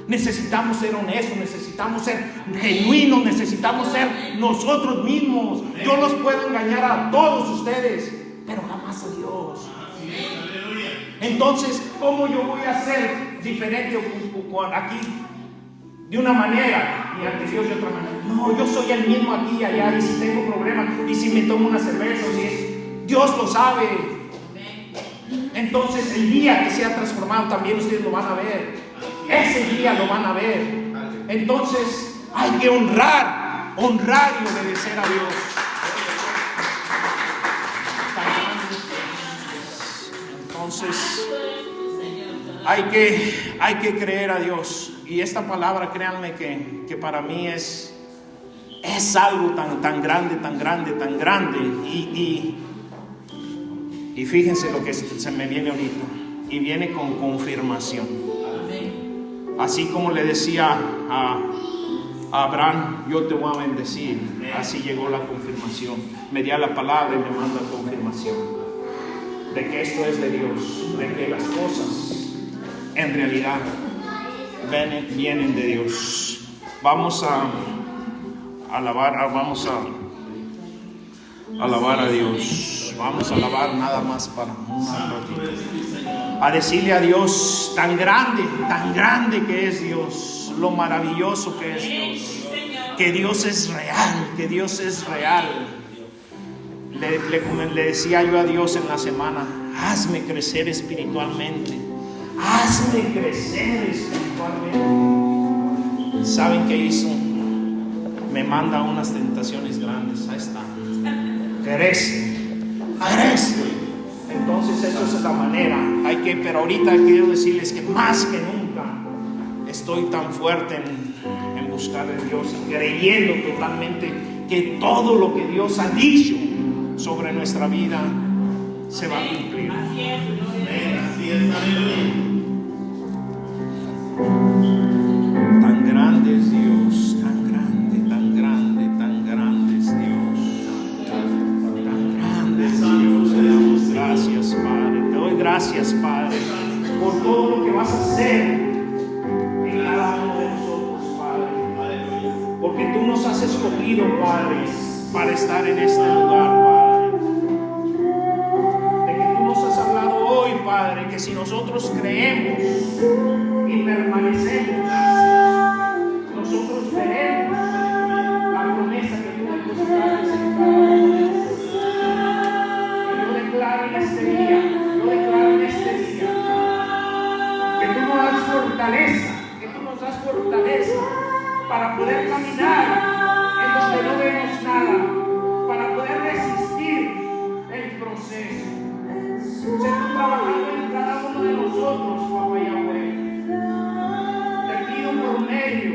Necesitamos ser honestos, necesitamos ser genuinos, necesitamos ser nosotros mismos. Yo los puedo engañar a todos ustedes, pero jamás a Dios. Entonces, ¿cómo yo voy a ser diferente aquí de una manera y ante Dios de otra manera? No, yo soy el mismo aquí y allá, y si tengo problemas, y si me tomo una cerveza, o si es, Dios lo sabe. Entonces, el día que sea transformado, también ustedes lo van a ver. Ese día lo van a ver. Entonces, hay que honrar y obedecer a Dios. Entonces, hay que creer a Dios. Y esta palabra, créanme que para mí es algo tan grande. Y fíjense lo que se me viene ahorita. Y viene con confirmación. Así como le decía a Abraham: yo te voy a bendecir. Así llegó la confirmación. Me dio la palabra y me manda confirmación de que esto es de Dios, de que las cosas en realidad vienen de Dios. Vamos a alabar a Dios. Vamos a alabar nada más para un ratito. A decirle a Dios tan grande que es Dios, lo maravilloso que es Dios, que Dios es real. Le decía yo a Dios en la semana: hazme crecer espiritualmente. ¿Saben qué hizo? Me manda unas tentaciones grandes. Ahí está. Crece. Entonces, eso es la manera. Pero ahorita quiero decirles que más que nunca estoy tan fuerte en buscar a Dios y creyendo totalmente que todo lo que Dios ha dicho sobre nuestra vida se va a cumplir. Así es, aleluya. Tan grande es Dios, tan grande es Dios, tan grande es Dios. Le damos gracias, Padre. Te doy gracias, Padre, por todo lo que vas a hacer en cada uno de nosotros, Padre. Porque tú nos has escogido, Padre, para estar en este lugar, Padre. De que tú nos has hablado hoy, Padre, que si nosotros creemos y permanecemos, nosotros veremos la promesa que tú depositaste en cada uno de nosotros. Y yo declaro en este día que tú nos das fortaleza para poder caminar en donde no vemos nada, para poder resistir el proceso. Sé tú trabajando en cada uno de nosotros, Papá Yahweh. Te pido por medio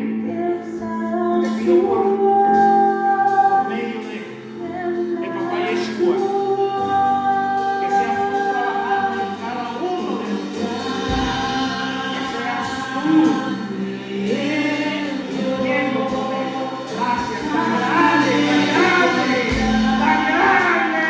de Papá Yeshua, que seas tú trabajando en cada uno de nosotros, que seas tú viendo por eso. Gracias, tan grande Dios, tan grande.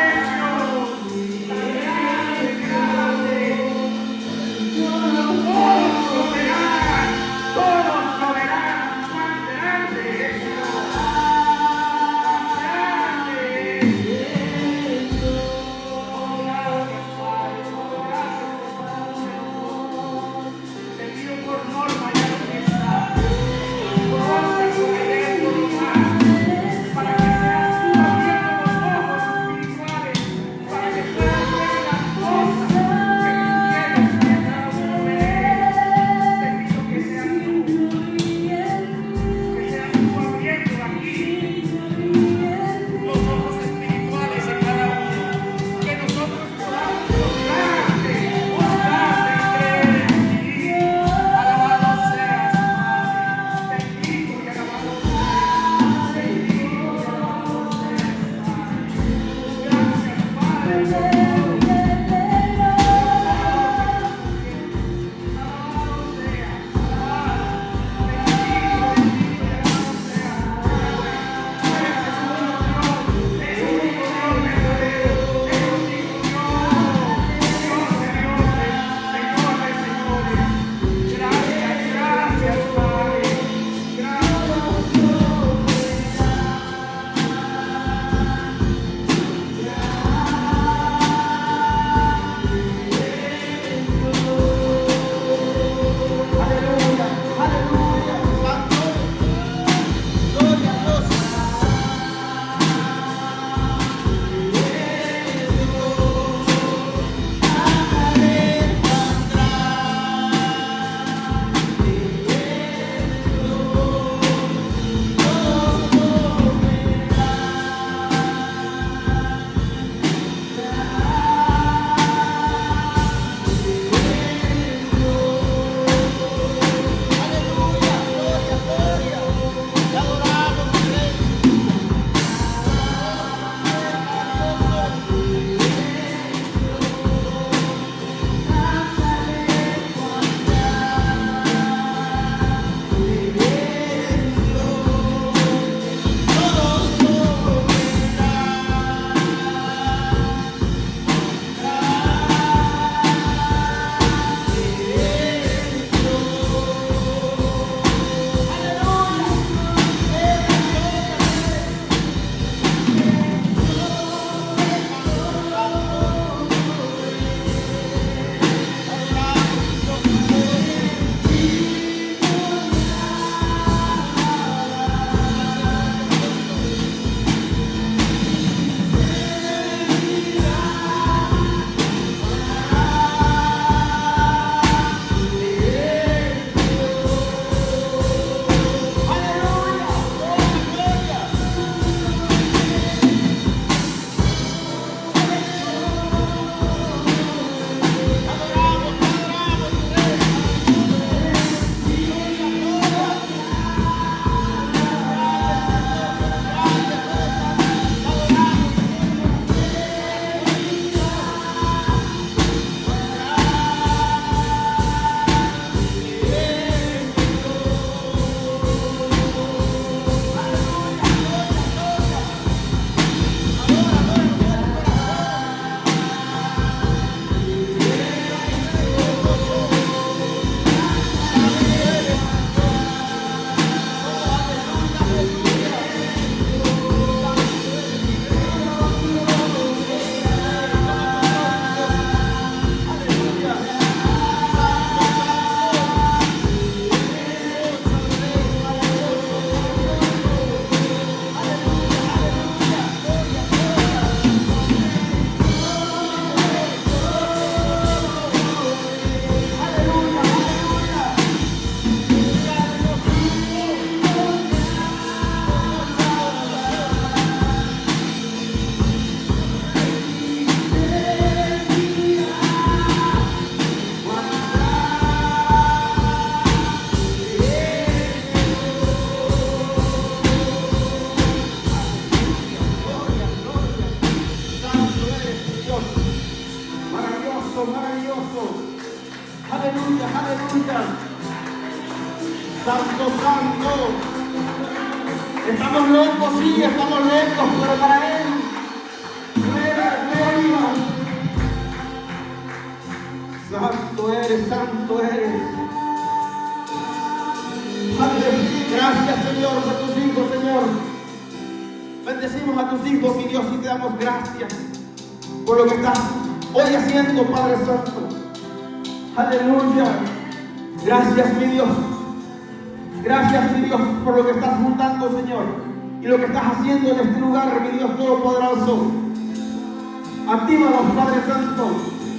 Maravilloso, maravilloso. Aleluya, aleluya. Santo, santo. Estamos locos, sí, estamos locos, pero para Él, gloria, gloria. Santo eres, santo eres. Aleluya. Gracias, Señor, por tus hijos, Señor. Bendecimos a tus hijos, mi Dios, y te damos gracias por lo que estás hoy haciendo, Padre Santo. Aleluya. Gracias, mi Dios. Gracias, mi Dios, por lo que estás juntando, Señor, y lo que estás haciendo en este lugar, mi Dios Todopoderoso. Actívalos, Padre Santo,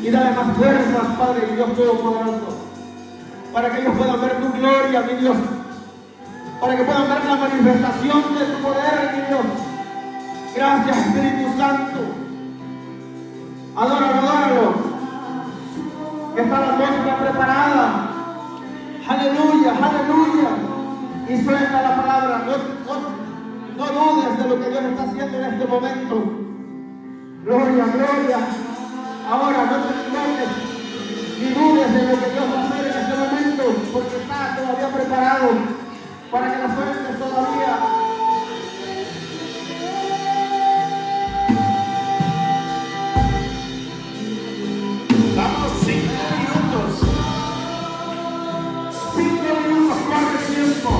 y dale más fuerzas, Padre, mi Dios Todopoderoso, para que ellos puedan ver tu gloria, mi Dios, para que puedan ver la manifestación de tu poder, mi Dios. Gracias, Espíritu Santo. Adóralo, adóralo. Está la música preparada. Aleluya, aleluya. Y suelta la palabra. No dudes de lo que Dios está haciendo en este momento. Gloria, gloria. Ahora no te equivoques ni dudes de lo que Dios va a hacer en este momento, porque está todavía preparado para que la sueltes todavía.
Damos 5 minutos. 5 minutos, corre el tiempo.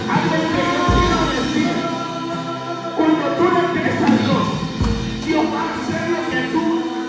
Algo que yo quiero decir. Cuando tú le crees a Dios, Dios va a hacer lo que tú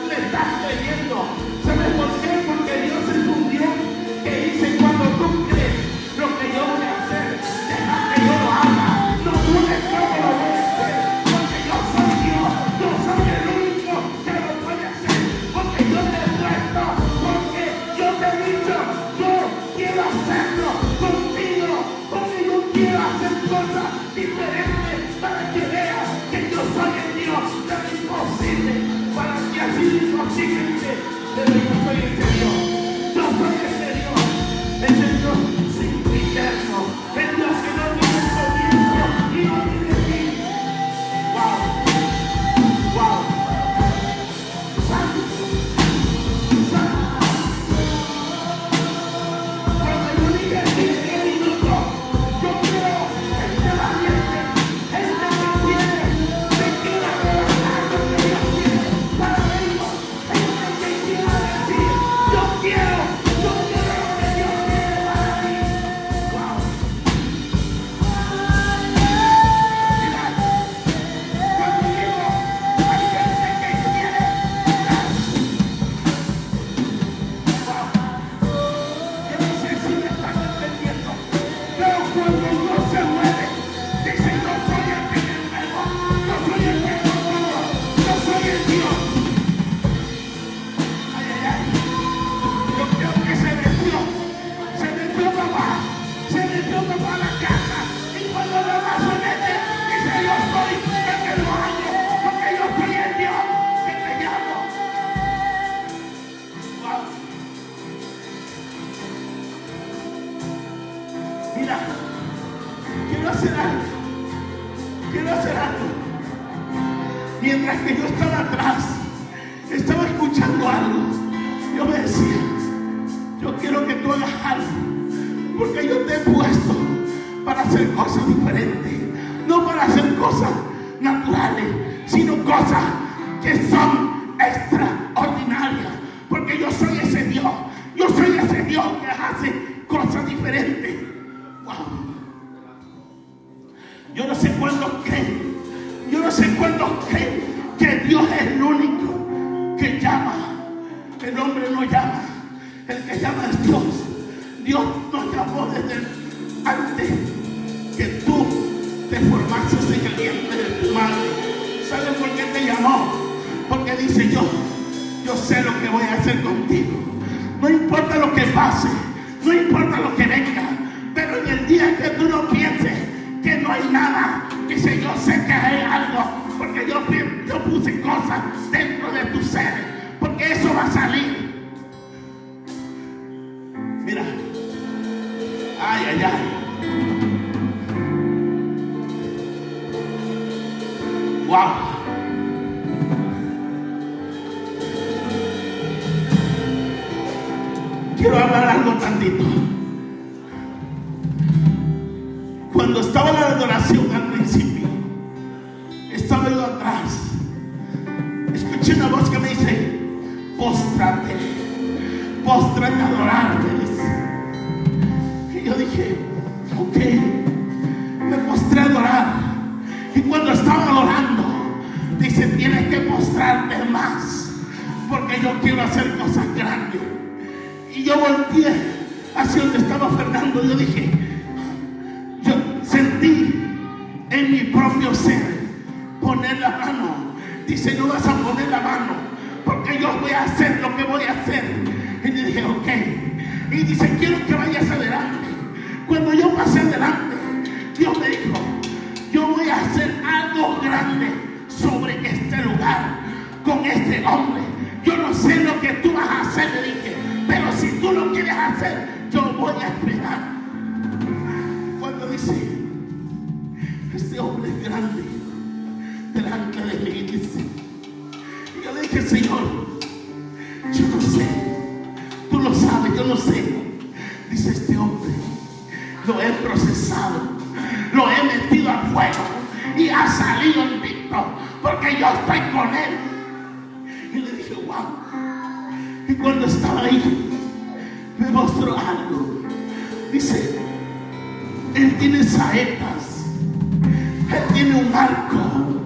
le estás creyendo. ¿Sabes por qué? Porque Dios es un Dios que dice: cuando tú crees lo que yo voy a hacer, deja que yo lo haga. No dudes cómo lo voy a hacer, porque yo soy Dios. Yo soy el único que lo puede hacer, porque yo te he puesto, porque yo te he dicho: yo quiero hacerlo contigo, porque yo quiero hacer cosas diferentes para que veas que yo soy el Dios de lo imposible, para que así imposible, pero yo soy ese Dios. Yo soy ese Dios sin eterno, el Dios que no tiene comienzo y no tiene fin. Wow, wow. Santo, santo. Cuando yo dije 5 minutos, yo quiero gente valiente, gente que quiera rebajar lo que Dios tiene para ellos, gente que quiera decir: yo quiero lo que Dios tiene para mí. Wow. Mira, cuando digo, hay gente que quiere dar. Wow. Yo no sé si me están entendiendo, pero cuando uno se mueve, dice: yo soy el que me muevo, yo soy el que controlo, yo soy el Dios. Ay, ay, ay. Yo creo que se metió papá a la casa, y cuando la mamá se mete, dice: yo soy el que lo hago, porque yo soy el Dios que te llamo. Wow. Mira, quiero hacer algo. Mientras que yo estaba atrás, estaba escuchando algo. Yo me decía: yo quiero que tú hagas algo, porque yo te he puesto para hacer cosas diferentes, no para hacer cosas naturales, sino cosas que son extraordinarias, porque yo soy ese Dios que hace cosas diferentes. Wow. Yo no sé cuántos creen que Dios es el único que llama. El hombre no llama, el que llama es Dios. Dios nos llamó desde antes que tú te formaste en el vientre de tu madre. ¿Sabes por qué te llamó? Porque dice: yo sé lo que voy a hacer contigo. No importa lo que pase, no importa lo que venga, pero en el día que tú no pienses que no hay nada, dice: yo sé que hay algo, porque yo puse cosas dentro de tu ser, porque eso va a salir. Mira, ay, ay, ay. Wow.
quiero hablar algo tantito. Cuando estaba la adoración al principio, estaba yo atrás. Escuché una voz que me dice: póstrate a adorar, me dice. Y yo dije: ok. Me postré a adorar. Y cuando estaba adorando, dice: tienes que postrarte más, porque yo quiero hacer cosas grandes. Y yo volteé hacia donde estaba Fernando. Yo dije, yo sentí en mi propio ser poner la mano. Dice: no vas a poner la mano, porque yo voy a hacer lo que voy a hacer. Y yo dije: ok. Y dice: quiero que vayas adelante. Cuando yo pasé adelante, Dios me dijo: yo voy a hacer algo grande sobre este lugar, con este hombre. Yo no sé lo que tú vas a hacer, le dije, pero si tú lo quieres hacer, yo voy a esperar. Cuando dice: este hombre es grande delante de mí, dice. Y yo le dije: Señor, yo no sé, tú lo sabes, yo no sé. Dice: este hombre lo he procesado, lo he metido al fuego y ha salido invicto, porque yo estoy con él. Y le dije: wow. Y cuando estaba ahí, me mostró algo. Dice: él tiene saetas, él tiene un arco,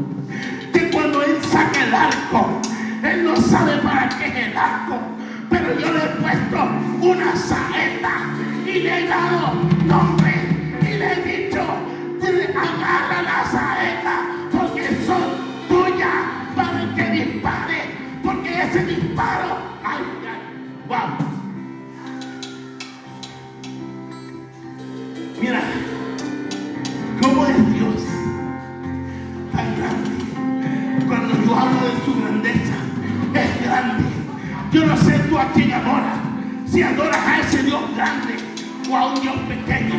que cuando él saca el arco, él no sabe para qué es el arco, pero yo le he puesto una saeta y le he dado nombre y le he dicho: agarra la saeta, porque son tuyas para que dispare, porque ese disparo, ay, ay, wow. Mira cómo es Dios tan grande. Cuando yo hablo de su grandeza, es grande. Yo no sé tú a quién adoras, si adoras a ese Dios grande o a un Dios pequeño,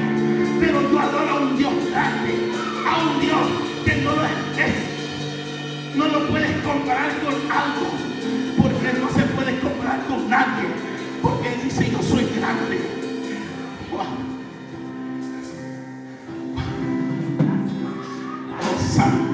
pero yo adoro a un Dios grande, a un Dios que no lo puedes comparar con algo, porque no se puede comparar con nadie, porque Él dice: yo soy grande. Wow. Oh, santo.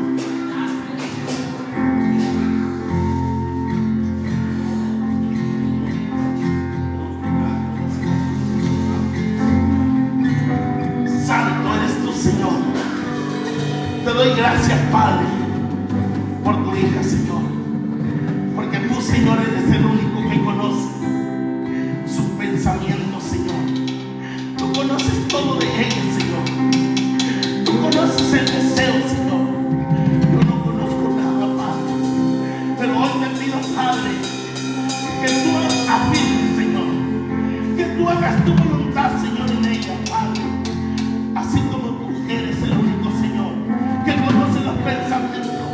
Te doy gracias, Padre, por tu hija, Señor, porque tú, Señor, eres el único que conoce sus pensamientos, Señor. Tú conoces todo de ella, Señor. Tú conoces el deseo, Señor. Yo no conozco nada, Padre, pero hoy te pido, Padre, que tú afirmes, Señor, que tú hagas tu voluntad, Señor, en ella, Padre, así como tú eres el único, Señor, que conoce los pensamientos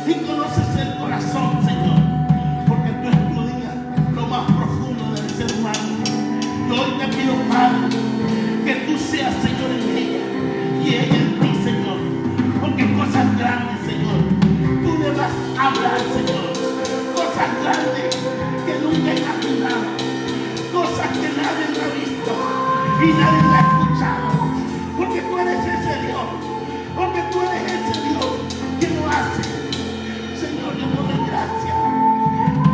y conoces el corazón, Señor, porque tú escudriñas lo más profundo del ser humano. Y hoy te pido, Padre, que tú seas, Señor, en ella y ella en ti, Señor, porque cosas grandes, Señor, tú le vas a hablar, Señor, cosas grandes que nunca he imaginado, cosas que nadie ha visto y nadie la ha escuchado, porque tú eres ese Dios. Porque tú eres ese Dios que lo hace. Señor, yo te doy gracias.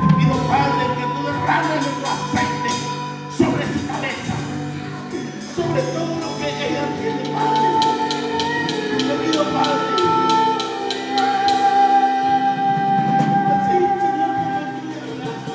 Te pido, Padre, que tú derrames tu aceite sobre su cabeza, sobre todo lo que ella tiene, Padre. Te pido, Padre. Así, Señor, como tú le hablas.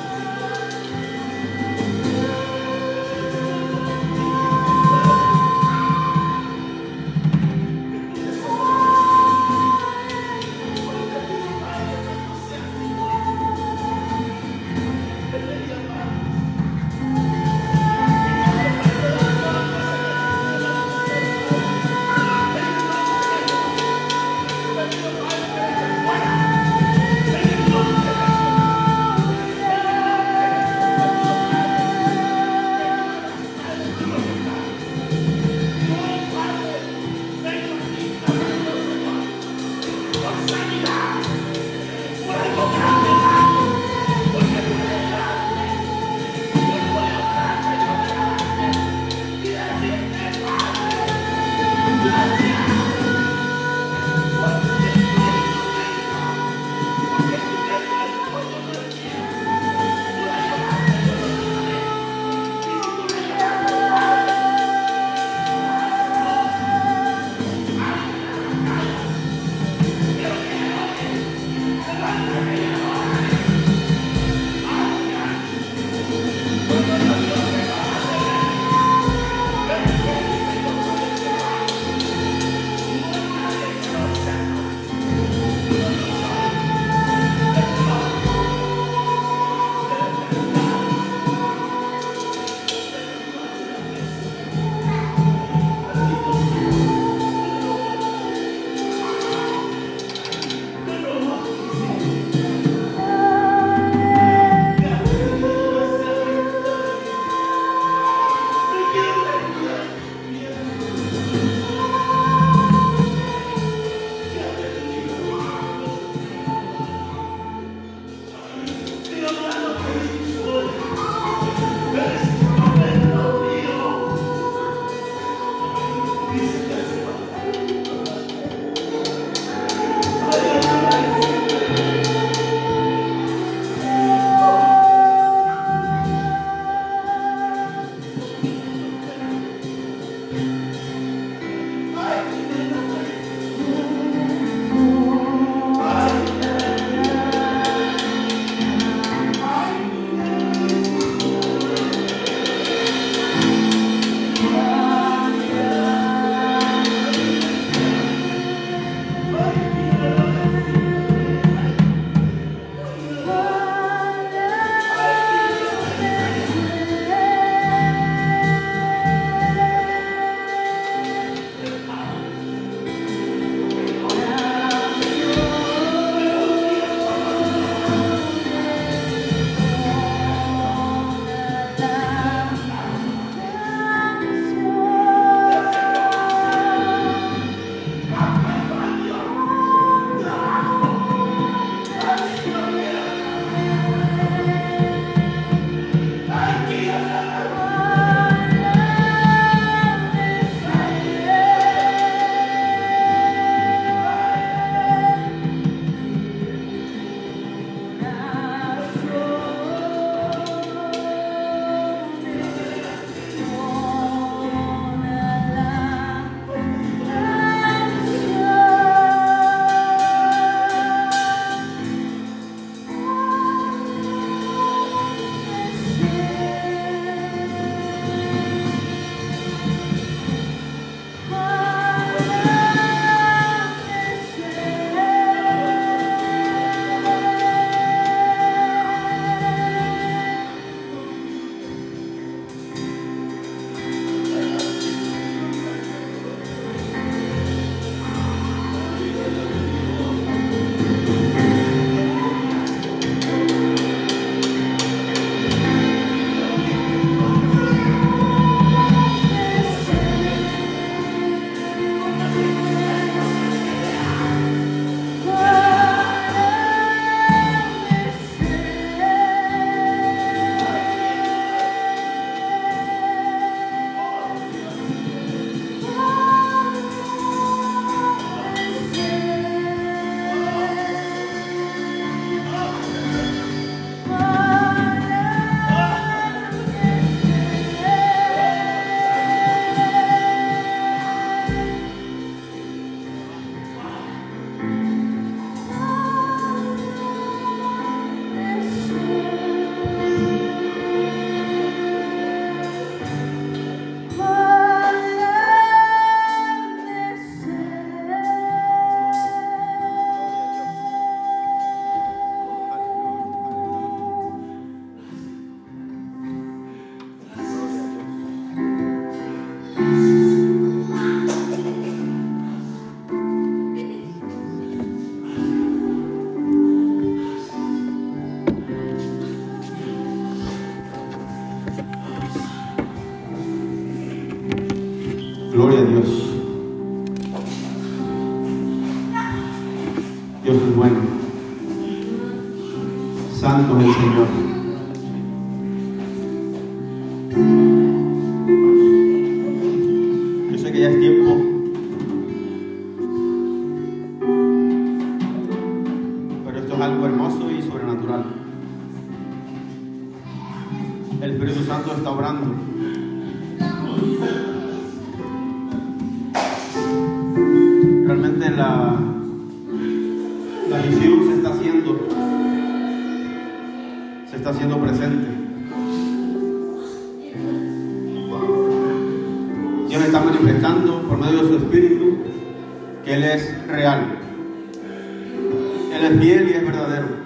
Dios. Dios es bueno. Santo es el Señor. Yo sé que ya es tiempo es algo hermoso y sobrenatural. El Espíritu Santo está obrando. Realmente la visión se está haciendo presente. Dios está manifestando por medio de su Espíritu que Él es real. Él es fiel y es verdadero.